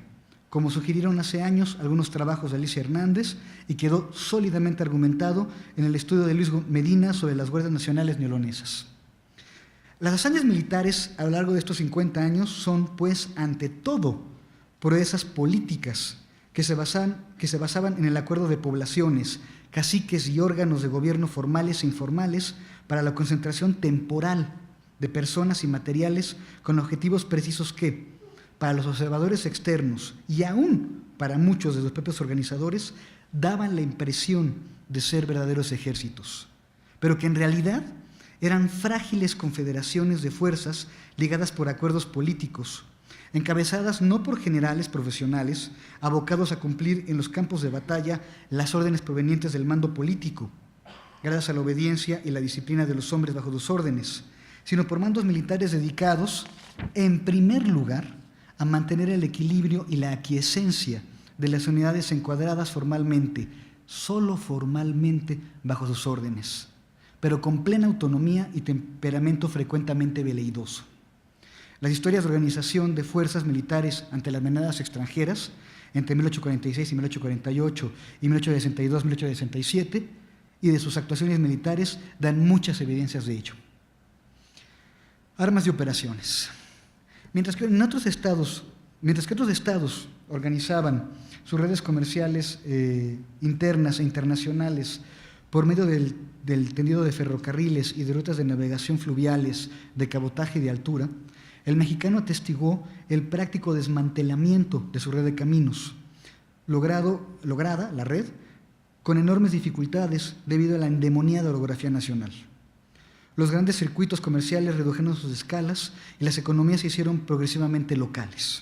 como sugirieron hace años algunos trabajos de Alicia Hernández y quedó sólidamente argumentado en el estudio de Luis Medina sobre las guardias nacionales neolonesas. Las hazañas militares a lo largo de estos 50 años son, pues, ante todo, proezas políticas que se basaban en el acuerdo de poblaciones, caciques y órganos de gobierno formales e informales para la concentración temporal de personas y materiales con objetivos precisos que, para los observadores externos y aún para muchos de los propios organizadores, daban la impresión de ser verdaderos ejércitos, pero que en realidad eran frágiles confederaciones de fuerzas ligadas por acuerdos políticos, encabezadas no por generales profesionales abocados a cumplir en los campos de batalla las órdenes provenientes del mando político, gracias a la obediencia y la disciplina de los hombres bajo sus órdenes, sino por mandos militares dedicados, en primer lugar, a mantener el equilibrio y la aquiescencia de las unidades encuadradas formalmente, solo formalmente, bajo sus órdenes, pero con plena autonomía y temperamento frecuentemente veleidoso. Las historias de organización de fuerzas militares ante las amenazas extranjeras, entre 1846 y 1848 y 1862-1867, y de sus actuaciones militares dan muchas evidencias de ello. Armas y operaciones. Mientras que otros estados organizaban sus redes comerciales internas e internacionales por medio del tendido de ferrocarriles y de rutas de navegación fluviales, de cabotaje y de altura, el mexicano atestiguó el práctico desmantelamiento de su red de caminos, lograda la red con enormes dificultades debido a la endemoniada orografía nacional. Los grandes circuitos comerciales redujeron sus escalas y las economías se hicieron progresivamente locales.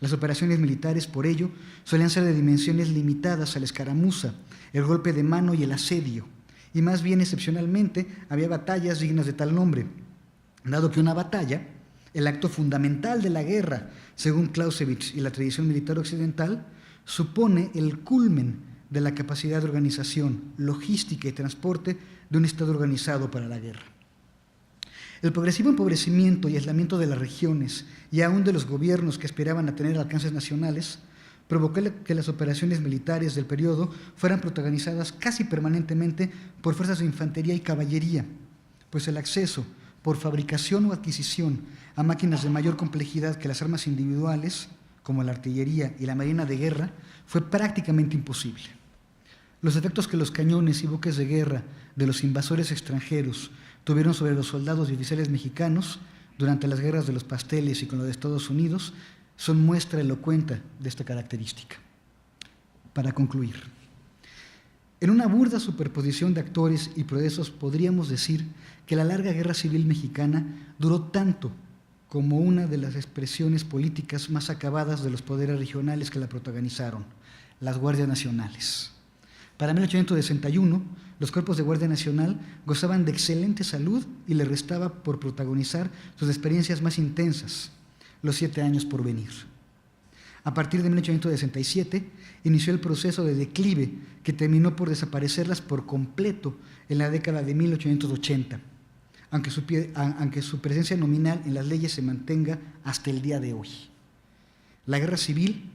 Las operaciones militares, por ello, solían ser de dimensiones limitadas a la escaramuza, el golpe de mano y el asedio, y más bien excepcionalmente había batallas dignas de tal nombre, dado que una batalla, el acto fundamental de la guerra, según Clausewitz y la tradición militar occidental, supone el culmen de la capacidad de organización, logística y transporte de un Estado organizado para la guerra. El progresivo empobrecimiento y aislamiento de las regiones y aún de los gobiernos que aspiraban a tener alcances nacionales provocó que las operaciones militares del periodo fueran protagonizadas casi permanentemente por fuerzas de infantería y caballería, pues el acceso por fabricación o adquisición a máquinas de mayor complejidad que las armas individuales, como la artillería y la marina de guerra, fue prácticamente imposible. Los efectos que los cañones y buques de guerra de los invasores extranjeros tuvieron sobre los soldados y oficiales mexicanos durante las guerras de los pasteles y con los de Estados Unidos son muestra elocuente de esta característica. Para concluir, en una burda superposición de actores y procesos podríamos decir que la larga guerra civil mexicana duró tanto como una de las expresiones políticas más acabadas de los poderes regionales que la protagonizaron, las Guardias Nacionales. Para 1861, los cuerpos de Guardia Nacional gozaban de excelente salud y les restaba por protagonizar sus experiencias más intensas, los 7 años por venir. A partir de 1867, inició el proceso de declive que terminó por desaparecerlas por completo en la década de 1880, aunque su presencia nominal en las leyes se mantenga hasta el día de hoy. La guerra civil,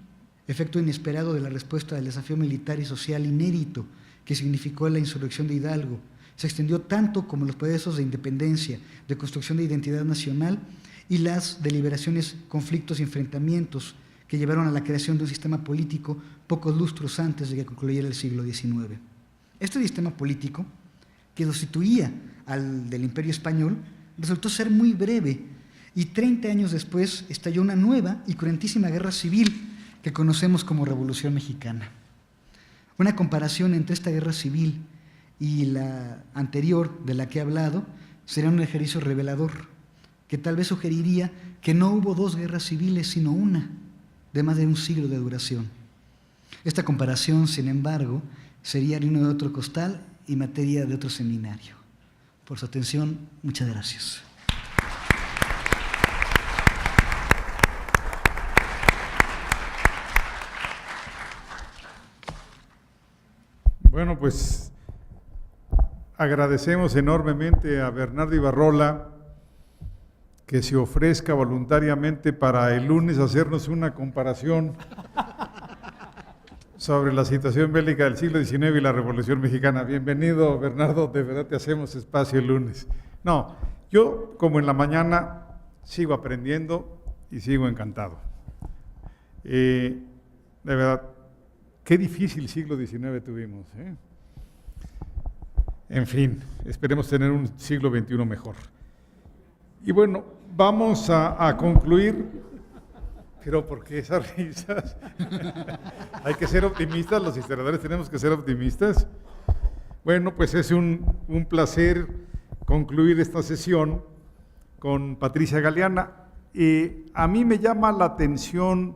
efecto inesperado de la respuesta al desafío militar y social inédito que significó la insurrección de Hidalgo, se extendió tanto como los procesos de independencia, de construcción de identidad nacional y las deliberaciones, conflictos y enfrentamientos que llevaron a la creación de un sistema político pocos lustros antes de que concluyera el siglo XIX. Este sistema político, que sustituía al del Imperio Español, resultó ser muy breve y 30 años después estalló una nueva y cruentísima guerra civil que conocemos como Revolución Mexicana. Una comparación entre esta guerra civil y la anterior de la que he hablado sería un ejercicio revelador, que tal vez sugeriría que no hubo 2 guerras civiles, sino una, de más de un siglo de duración. Esta comparación, sin embargo, sería harina de otro costal y materia de otro seminario. Por su atención, muchas gracias. Bueno, pues agradecemos enormemente a Bernardo Ibarrola que se ofrezca voluntariamente para el lunes hacernos una comparación sobre la situación bélica del siglo XIX y la Revolución Mexicana. Bienvenido, Bernardo, de verdad te hacemos espacio el lunes. No, yo como en la mañana sigo aprendiendo y sigo encantado. De verdad, qué difícil siglo XIX tuvimos, ¿eh? En fin, esperemos tener un siglo XXI mejor. Y bueno, vamos a concluir, pero ¿por qué esas risas? Hay que ser optimistas, los historiadores tenemos que ser optimistas. Bueno, pues es un placer concluir esta sesión con Patricia Galeana. A mí me llama la atención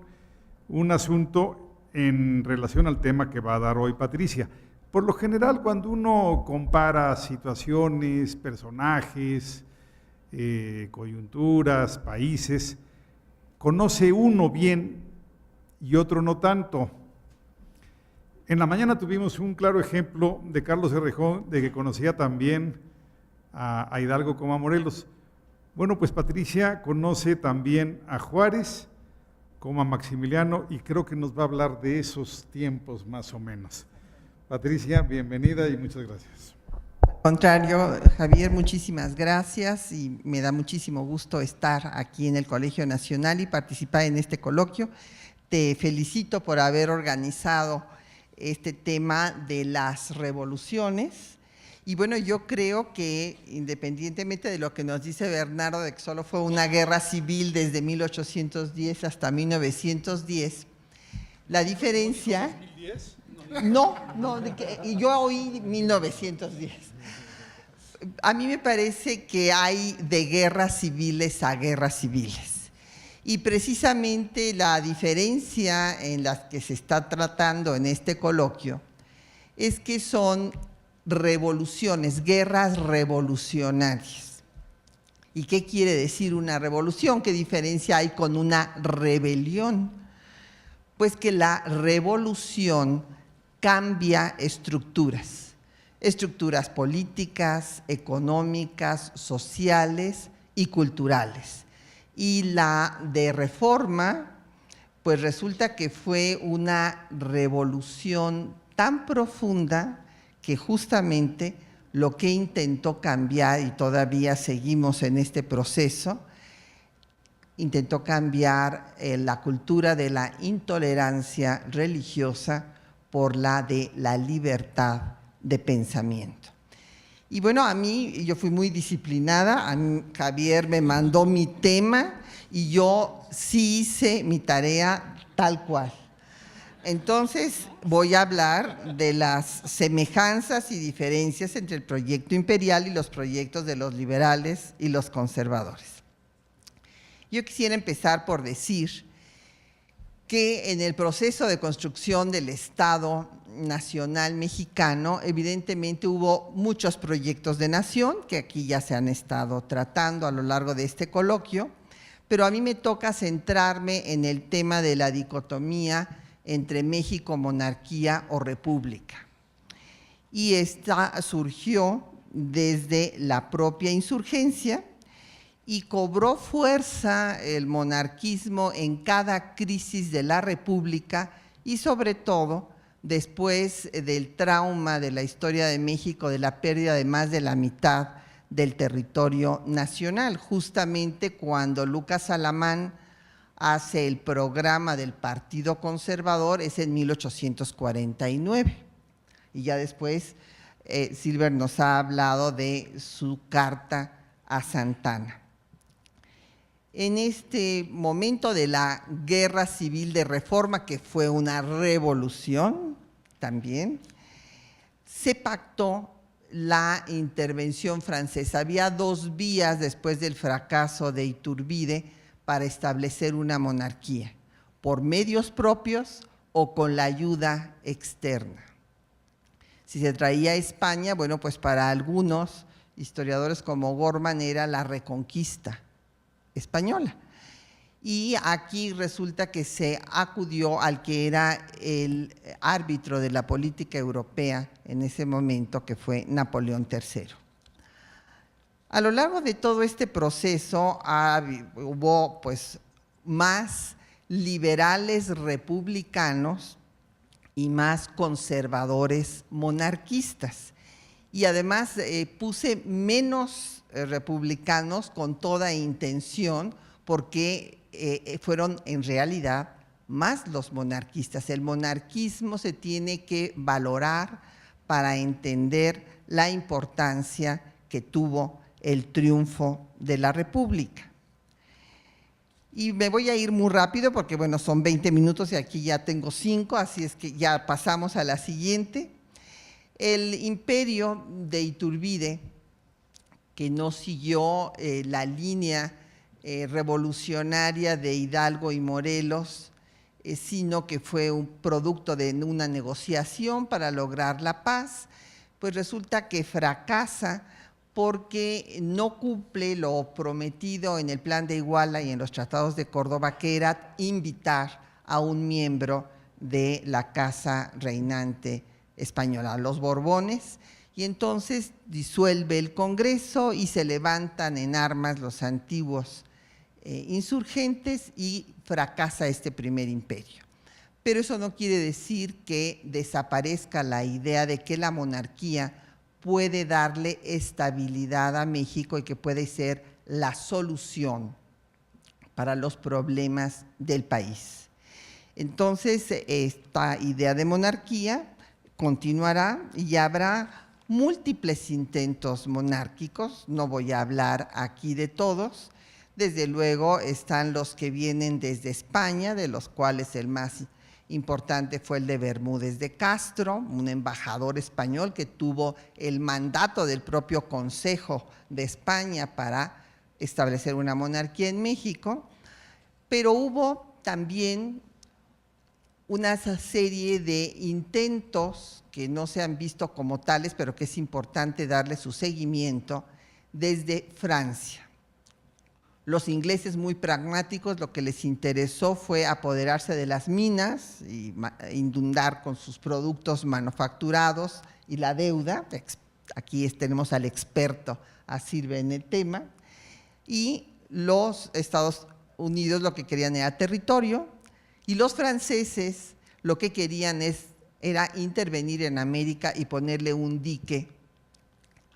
un asunto en relación al tema que va a dar hoy Patricia. Por lo general, cuando uno compara situaciones, personajes, coyunturas, países, conoce uno bien y otro no tanto. En la mañana tuvimos un claro ejemplo de Carlos Errejón, de que conocía también a Hidalgo como a Morelos. Bueno, pues Patricia conoce también a Juárez como a Maximiliano y creo que nos va a hablar de esos tiempos más o menos. Patricia, bienvenida y muchas gracias. Al contrario, Javier, muchísimas gracias y me da muchísimo gusto estar aquí en el Colegio Nacional y participar en este coloquio. Te felicito por haber organizado este tema de las revoluciones. Y bueno, yo creo que independientemente de lo que nos dice Bernardo, de que solo fue una guerra civil desde 1810 hasta 1910, la diferencia… ¿2010? No, y yo oí 1910. A mí me parece que hay de guerras civiles a guerras civiles. Y precisamente la diferencia en la que se está tratando en este coloquio es que son revoluciones, guerras revolucionarias. ¿Y qué quiere decir una revolución? ¿Qué diferencia hay con una rebelión? Pues que la revolución cambia estructuras políticas, económicas, sociales y culturales. Y la de reforma, pues resulta que fue una revolución tan profunda que justamente lo que intentó cambiar, y todavía seguimos en este proceso, intentó cambiar la cultura de la intolerancia religiosa por la de la libertad de pensamiento. Y bueno, a mí, yo fui muy disciplinada, a mí, Javier me mandó mi tema y yo sí hice mi tarea tal cual. Entonces, voy a hablar de las semejanzas y diferencias entre el proyecto imperial y los proyectos de los liberales y los conservadores. Yo quisiera empezar por decir que en el proceso de construcción del Estado Nacional Mexicano, evidentemente hubo muchos proyectos de nación que aquí ya se han estado tratando a lo largo de este coloquio, pero a mí me toca centrarme en el tema de la dicotomía entre México, monarquía o república. Y esta surgió desde la propia insurgencia y cobró fuerza el monarquismo en cada crisis de la República y sobre todo después del trauma de la historia de México, de la pérdida de más de la mitad del territorio nacional, justamente cuando Lucas Alamán hace el programa del Partido Conservador, es en 1849. Y ya después Silver nos ha hablado de su carta a Santana. En este momento de la Guerra Civil de Reforma, que fue una revolución también, se pactó la intervención francesa. Había dos vías después del fracaso de Iturbide para establecer una monarquía, por medios propios o con la ayuda externa. Si se traía a España, bueno, pues para algunos historiadores como Gorman era la reconquista española. Y aquí resulta que se acudió al que era el árbitro de la política europea en ese momento, que fue Napoleón III. A lo largo de todo este proceso hubo pues más liberales republicanos y más conservadores monarquistas. Y además puse menos republicanos con toda intención porque fueron en realidad más los monarquistas. El monarquismo se tiene que valorar para entender la importancia que tuvo el triunfo de la República. Y me voy a ir muy rápido porque, bueno, son 20 minutos y aquí ya tengo 5, así es que ya pasamos a la siguiente. El imperio de Iturbide, que no siguió la línea revolucionaria de Hidalgo y Morelos, sino que fue un producto de una negociación para lograr la paz, pues resulta que fracasa porque no cumple lo prometido en el Plan de Iguala y en los tratados de Córdoba, que era invitar a un miembro de la casa reinante española, los Borbones, y entonces disuelve el Congreso y se levantan en armas los antiguos insurgentes y fracasa este primer imperio. Pero eso no quiere decir que desaparezca la idea de que la monarquía puede darle estabilidad a México y que puede ser la solución para los problemas del país. Entonces, esta idea de monarquía continuará y habrá múltiples intentos monárquicos, no voy a hablar aquí de todos. Desde luego están los que vienen desde España, de los cuales el más importante fue el de Bermúdez de Castro, un embajador español que tuvo el mandato del propio Consejo de España para establecer una monarquía en México, pero hubo también una serie de intentos que no se han visto como tales, pero que es importante darle su seguimiento desde Francia. Los ingleses, muy pragmáticos, lo que les interesó fue apoderarse de las minas y inundar con sus productos manufacturados y la deuda. Aquí tenemos al experto Asirbe en el tema. Y los Estados Unidos lo que querían era territorio, y los franceses lo que querían era intervenir en América y ponerle un dique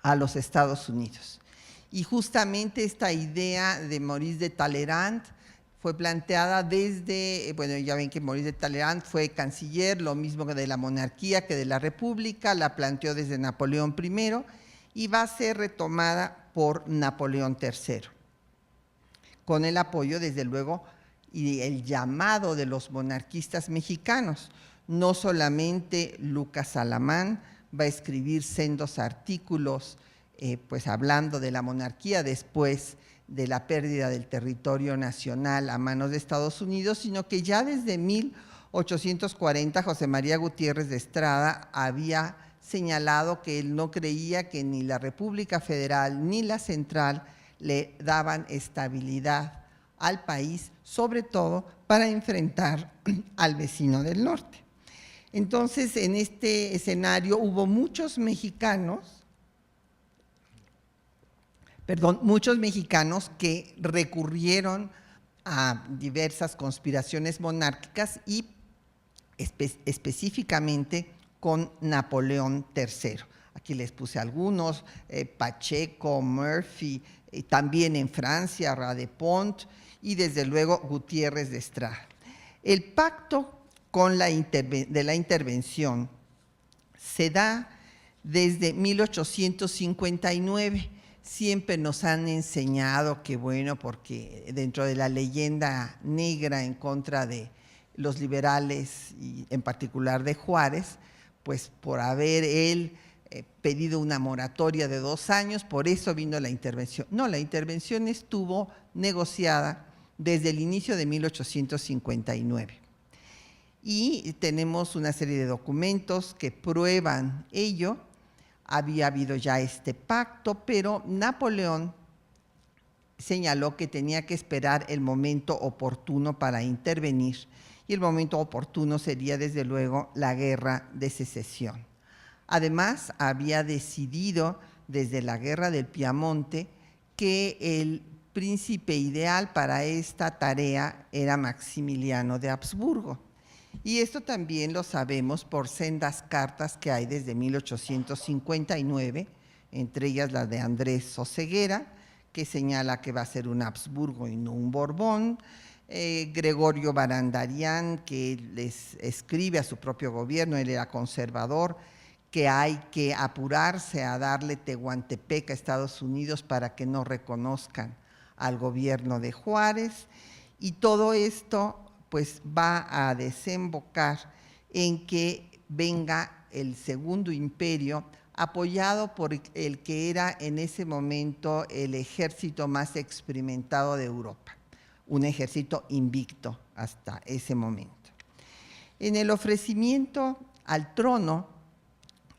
a los Estados Unidos. Y justamente esta idea de Maurice de Talleyrand fue planteada desde, bueno, ya ven que Maurice de Talleyrand fue canciller, lo mismo que de la monarquía que de la república, la planteó desde Napoleón I y va a ser retomada por Napoleón III, con el apoyo, desde luego, y el llamado de los monarquistas mexicanos. No solamente Lucas Alamán va a escribir sendos artículos pues hablando de la monarquía después de la pérdida del territorio nacional a manos de Estados Unidos, sino que ya desde 1840 José María Gutiérrez de Estrada había señalado que él no creía que ni la República Federal ni la Central le daban estabilidad al país, sobre todo para enfrentar al vecino del norte. Entonces, en este escenario hubo muchos mexicanos que recurrieron a diversas conspiraciones monárquicas y específicamente con Napoleón III. Aquí les puse algunos, Pacheco, Murphy, también en Francia, Radepont y desde luego Gutiérrez de Estrada. El pacto de la intervención se da desde 1859. Siempre nos han enseñado que, bueno, porque dentro de la leyenda negra en contra de los liberales y en particular de Juárez, pues por haber él pedido una moratoria de 2 años, por eso vino la intervención. No, la intervención estuvo negociada desde el inicio de 1859. Y tenemos una serie de documentos que prueban ello. Había habido ya este pacto, pero Napoleón señaló que tenía que esperar el momento oportuno para intervenir, y el momento oportuno sería desde luego la Guerra de Secesión. Además, había decidido desde la Guerra del Piamonte que el príncipe ideal para esta tarea era Maximiliano de Habsburgo. Y esto también lo sabemos por sendas cartas que hay desde 1859, entre ellas la de Andrés Oseguera, que señala que va a ser un Habsburgo y no un Borbón, Gregorio Barandarian, que les escribe a su propio gobierno, él era conservador, que hay que apurarse a darle Tehuantepec a Estados Unidos para que no reconozcan al gobierno de Juárez, y todo esto pues va a desembocar en que venga el Segundo Imperio, apoyado por el que era en ese momento el ejército más experimentado de Europa, un ejército invicto hasta ese momento. En el ofrecimiento al trono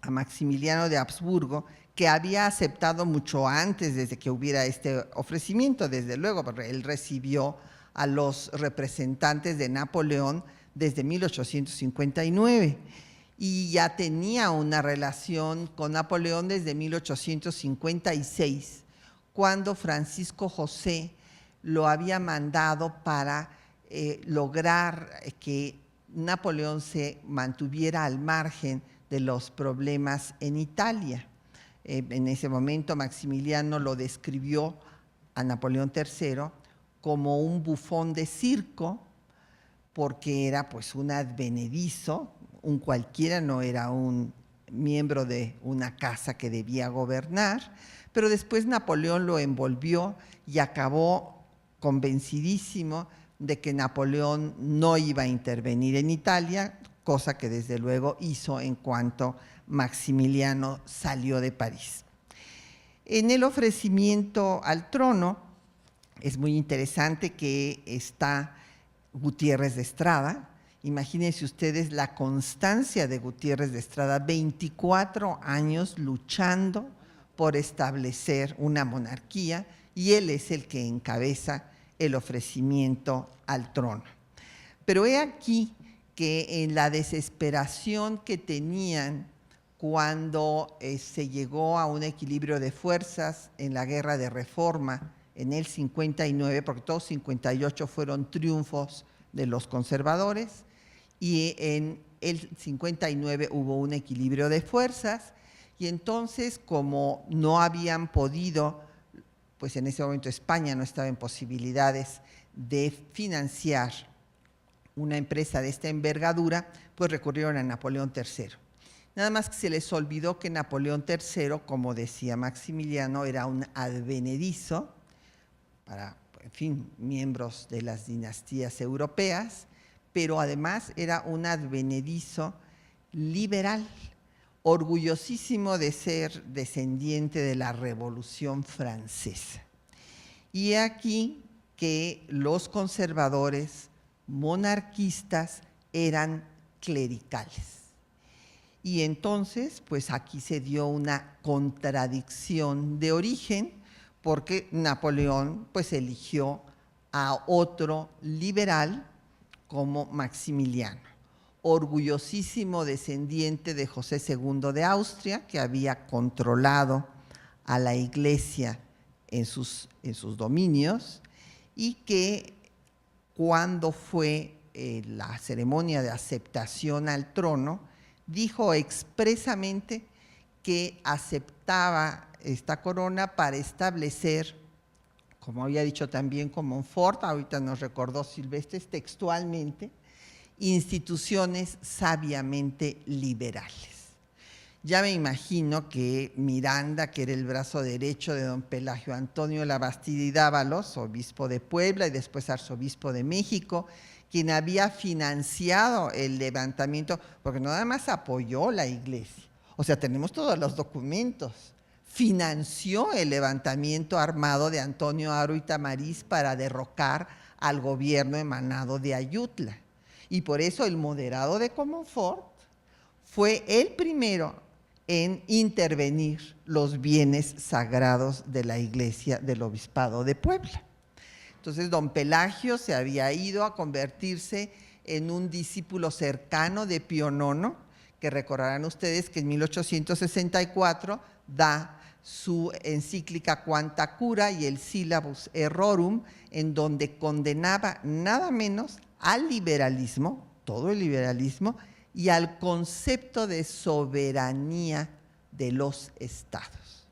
a Maximiliano de Habsburgo, que había aceptado mucho antes desde que hubiera este ofrecimiento, desde luego, porque él recibió a los representantes de Napoleón desde 1859 y ya tenía una relación con Napoleón desde 1856, cuando Francisco José lo había mandado para lograr que Napoleón se mantuviera al margen de los problemas en Italia. En ese momento Maximiliano lo describió a Napoleón III como un bufón de circo, porque era pues un advenedizo, un cualquiera, no era un miembro de una casa que debía gobernar, pero después Napoleón lo envolvió y acabó convencidísimo de que Napoleón no iba a intervenir en Italia, cosa que desde luego hizo en cuanto Maximiliano salió de París. En el ofrecimiento al trono es muy interesante que está Gutiérrez de Estrada. Imagínense ustedes la constancia de Gutiérrez de Estrada, 24 años luchando por establecer una monarquía, y él es el que encabeza el ofrecimiento al trono. Pero he aquí que en la desesperación que tenían cuando se llegó a un equilibrio de fuerzas en la Guerra de Reforma en el 59, porque todos 58 fueron triunfos de los conservadores, y en el 59 hubo un equilibrio de fuerzas, y entonces como no habían podido, pues en ese momento España no estaba en posibilidades de financiar una empresa de esta envergadura, pues recurrieron a Napoleón III. Nada más que se les olvidó que Napoleón III, como decía Maximiliano, era un advenedizo para, en fin, miembros de las dinastías europeas, pero además era un advenedizo liberal, orgullosísimo de ser descendiente de la Revolución Francesa. Y aquí que los conservadores monarquistas eran clericales. Y entonces, pues aquí se dio una contradicción de origen, porque Napoleón pues eligió a otro liberal como Maximiliano, orgullosísimo descendiente de José II de Austria, que había controlado a la Iglesia en sus dominios, y que cuando fue la ceremonia de aceptación al trono, dijo expresamente que aceptaba esta corona para establecer, como había dicho también con Montfort, ahorita nos recordó Silvestre textualmente, instituciones sabiamente liberales. Ya me imagino que Miranda, que era el brazo derecho de don Pelagio Antonio Labastida y Dávalos, obispo de Puebla y después arzobispo de México, quien había financiado el levantamiento, porque no nada más apoyó la Iglesia, o sea, tenemos todos los documentos, financió el levantamiento armado de Antonio Haro y Tamariz para derrocar al gobierno emanado de Ayutla. Y por eso el moderado de Comonfort fue el primero en intervenir los bienes sagrados de la Iglesia del Obispado de Puebla. Entonces, don Pelagio se había ido a convertirse en un discípulo cercano de Pío IX, que recordarán ustedes que en 1864 da su encíclica Quanta Cura y el Syllabus Errorum, en donde condenaba nada menos al liberalismo, todo el liberalismo, y al concepto de soberanía de los estados.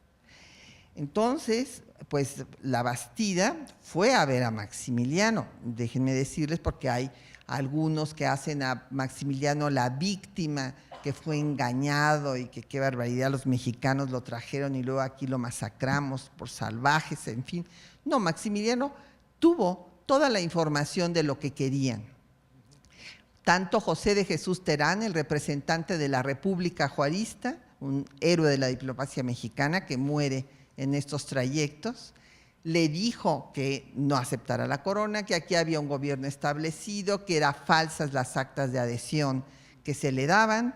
Entonces, pues la Bastida fue a ver a Maximiliano. Déjenme decirles, porque hay algunos que hacen a Maximiliano la víctima, que fue engañado y que qué barbaridad, los mexicanos lo trajeron y luego aquí lo masacramos por salvajes, en fin. No, Maximiliano tuvo toda la información de lo que querían. Tanto José de Jesús Terán, el representante de la República Juarista, un héroe de la diplomacia mexicana que muere en estos trayectos, le dijo que no aceptara la corona, que aquí había un gobierno establecido, que eran falsas las actas de adhesión que se le daban,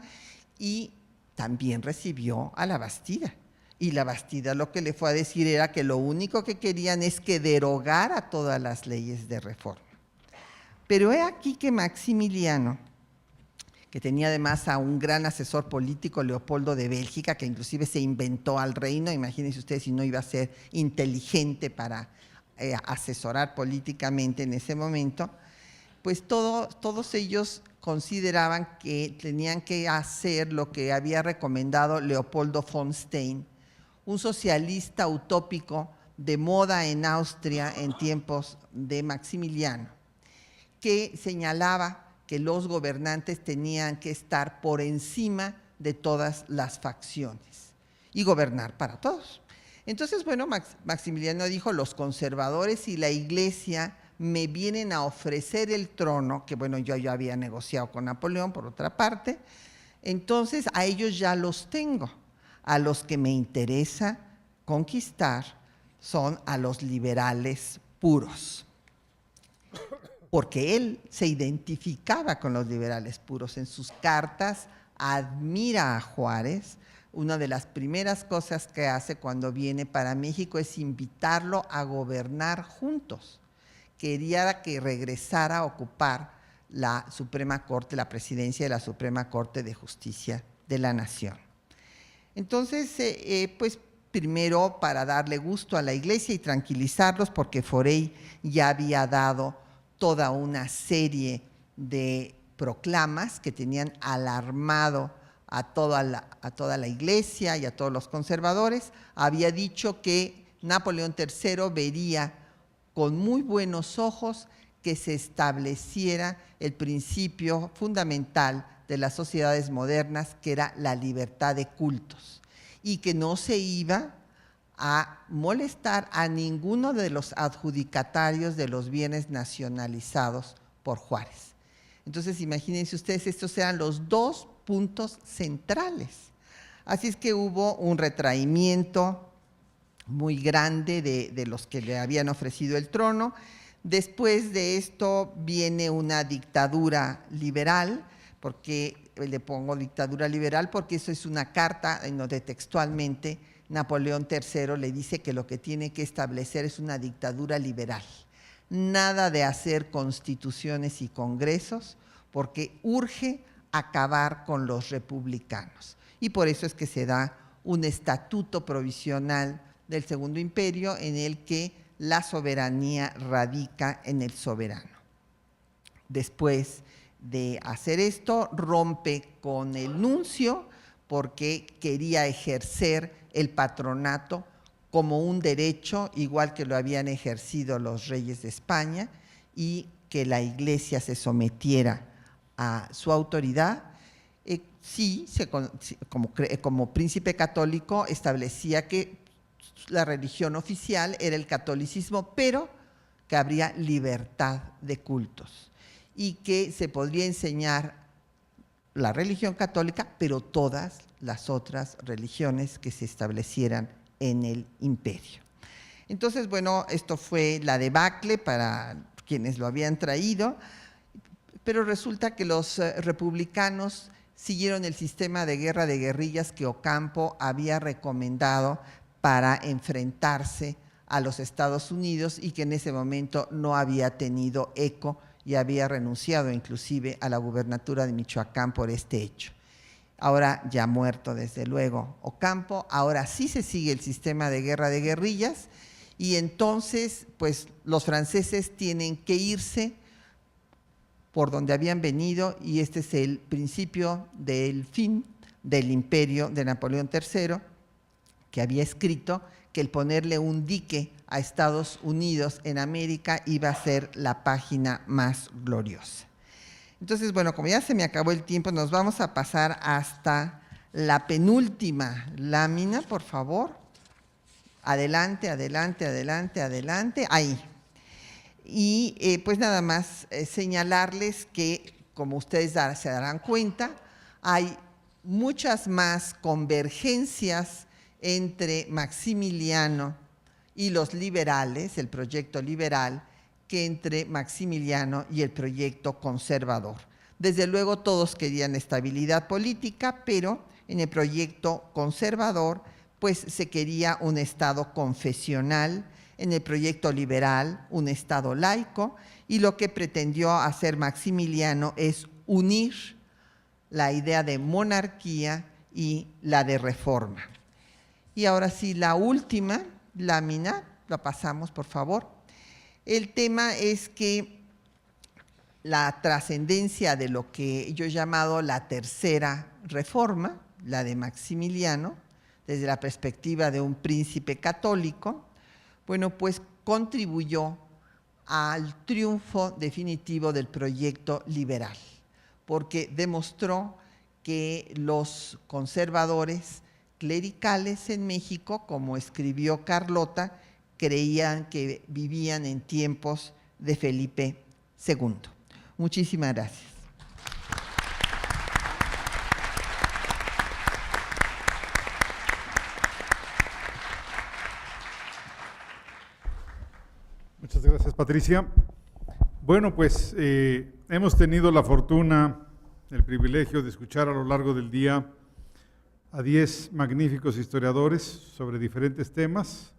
y también recibió a la Bastida. Y la Bastida lo que le fue a decir era que lo único que querían es que derogara todas las leyes de reforma. Pero he aquí que Maximiliano, que tenía además a un gran asesor político, Leopoldo de Bélgica, que inclusive se inventó al reino, imagínense ustedes si no iba a ser inteligente para asesorar políticamente en ese momento, pues todos ellos consideraban que tenían que hacer lo que había recomendado Leopoldo von Stein, un socialista utópico de moda en Austria en tiempos de Maximiliano, que señalaba que los gobernantes tenían que estar por encima de todas las facciones y gobernar para todos. Entonces, bueno, Maximiliano dijo, los conservadores y la Iglesia me vienen a ofrecer el trono, que bueno, yo ya había negociado con Napoleón por otra parte, entonces a ellos ya los tengo. A los que me interesa conquistar son a los liberales puros. Porque él se identificaba con los liberales puros. En sus cartas admira a Juárez. Una de las primeras cosas que hace cuando viene para México es invitarlo a gobernar juntos. Quería que regresara a ocupar la Suprema Corte, la presidencia de la Suprema Corte de Justicia de la Nación. Entonces, pues primero para darle gusto a la Iglesia y tranquilizarlos, porque Forey ya había dado toda una serie de proclamas que tenían alarmado a toda la Iglesia y a todos los conservadores. Había dicho que Napoleón III vería con muy buenos ojos que se estableciera el principio fundamental de las sociedades modernas, que era la libertad de cultos, y que no se iba a molestar a ninguno de los adjudicatarios de los bienes nacionalizados por Juárez. Entonces, imagínense ustedes, estos eran los dos puntos centrales. Así es que hubo un retraimiento muy grande de los que le habían ofrecido el trono. Después de esto viene una dictadura liberal, porque le pongo dictadura liberal porque eso es una carta en donde textualmente Napoleón III le dice que lo que tiene que establecer es una dictadura liberal. Nada de hacer constituciones y congresos, porque urge acabar con los republicanos. Y por eso es que se da un estatuto provisional del Segundo Imperio en el que la soberanía radica en el soberano. Después de hacer esto, rompe con el nuncio porque quería ejercer el patronato como un derecho, igual que lo habían ejercido los reyes de España, y que la Iglesia se sometiera a su autoridad. Sí, como príncipe católico establecía que la religión oficial era el catolicismo, pero que habría libertad de cultos y que se podría enseñar la religión católica, pero todas las otras religiones que se establecieran en el imperio. Entonces, bueno, esto fue la debacle para quienes lo habían traído, pero resulta que los republicanos siguieron el sistema de guerra de guerrillas que Ocampo había recomendado para enfrentarse a los Estados Unidos y que en ese momento no había tenido eco y había renunciado inclusive a la gubernatura de Michoacán por este hecho. Ahora ya muerto desde luego Ocampo, ahora sí se sigue el sistema de guerra de guerrillas y entonces pues los franceses tienen que irse por donde habían venido y este es el principio del fin del imperio de Napoleón III, que había escrito que el ponerle un dique a Estados Unidos en América iba a ser la página más gloriosa. Entonces, bueno, como ya se me acabó el tiempo, nos vamos a pasar hasta la penúltima lámina, por favor. Adelante, adelante, adelante, adelante. Ahí. Y pues nada más señalarles que, como ustedes se darán cuenta, hay muchas más convergencias entre Maximiliano y los liberales, el proyecto liberal, que entre Maximiliano y el proyecto conservador. Desde luego todos querían estabilidad política, pero en el proyecto conservador pues se quería un Estado confesional, en el proyecto liberal un Estado laico, y lo que pretendió hacer Maximiliano es unir la idea de monarquía y la de reforma. Y ahora sí, la última lámina, la pasamos por favor. El tema es que la trascendencia de lo que yo he llamado la tercera reforma, la de Maximiliano, desde la perspectiva de un príncipe católico, bueno, pues contribuyó al triunfo definitivo del proyecto liberal, porque demostró que los conservadores clericales en México, como escribió Carlota, creían que vivían en tiempos de Felipe II. Muchísimas gracias. Muchas gracias, Patricia. Bueno, pues hemos tenido la fortuna, el privilegio de escuchar a lo largo del día a 10 magníficos historiadores sobre diferentes temas.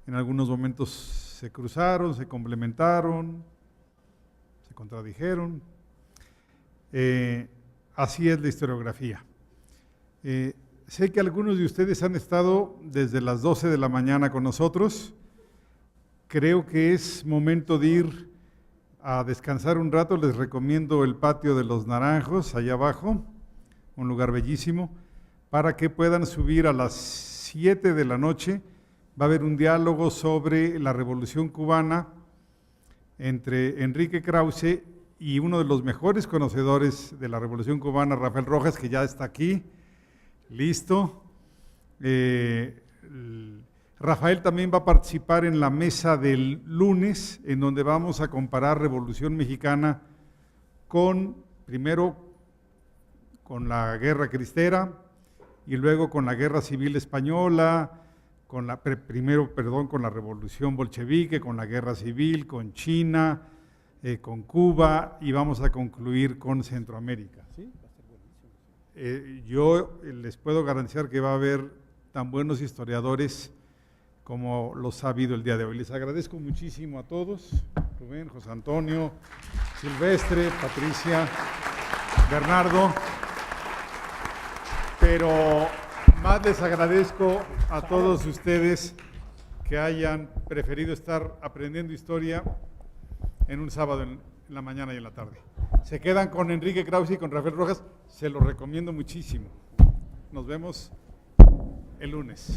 En algunos momentos se cruzaron, se complementaron, se contradijeron. Así es la historiografía. Sé que algunos de ustedes han estado desde las 12 de la mañana con nosotros. Creo que es momento de ir a descansar un rato. Les recomiendo el patio de los Naranjos, allá abajo, un lugar bellísimo, para que puedan subir a las 7 de la noche. Va a haber un diálogo sobre la Revolución Cubana entre Enrique Krause y uno de los mejores conocedores de la Revolución Cubana, Rafael Rojas, que ya está aquí, listo. Rafael también va a participar en la mesa del lunes, en donde vamos a comparar Revolución Mexicana primero con la Guerra Cristera y luego con la Guerra Civil Española, primero con la Revolución Bolchevique, con la Guerra Civil, con China, con Cuba, y vamos a concluir con Centroamérica. ¿Sí? Yo les puedo garantizar que va a haber tan buenos historiadores como los ha habido el día de hoy. Les agradezco muchísimo a todos, Rubén, José Antonio, Silvestre, Patricia, Bernardo, pero más les agradezco a todos ustedes que hayan preferido estar aprendiendo historia en un sábado en la mañana y en la tarde. Se quedan con Enrique Krause y con Rafael Rojas, se los recomiendo muchísimo. Nos vemos el lunes.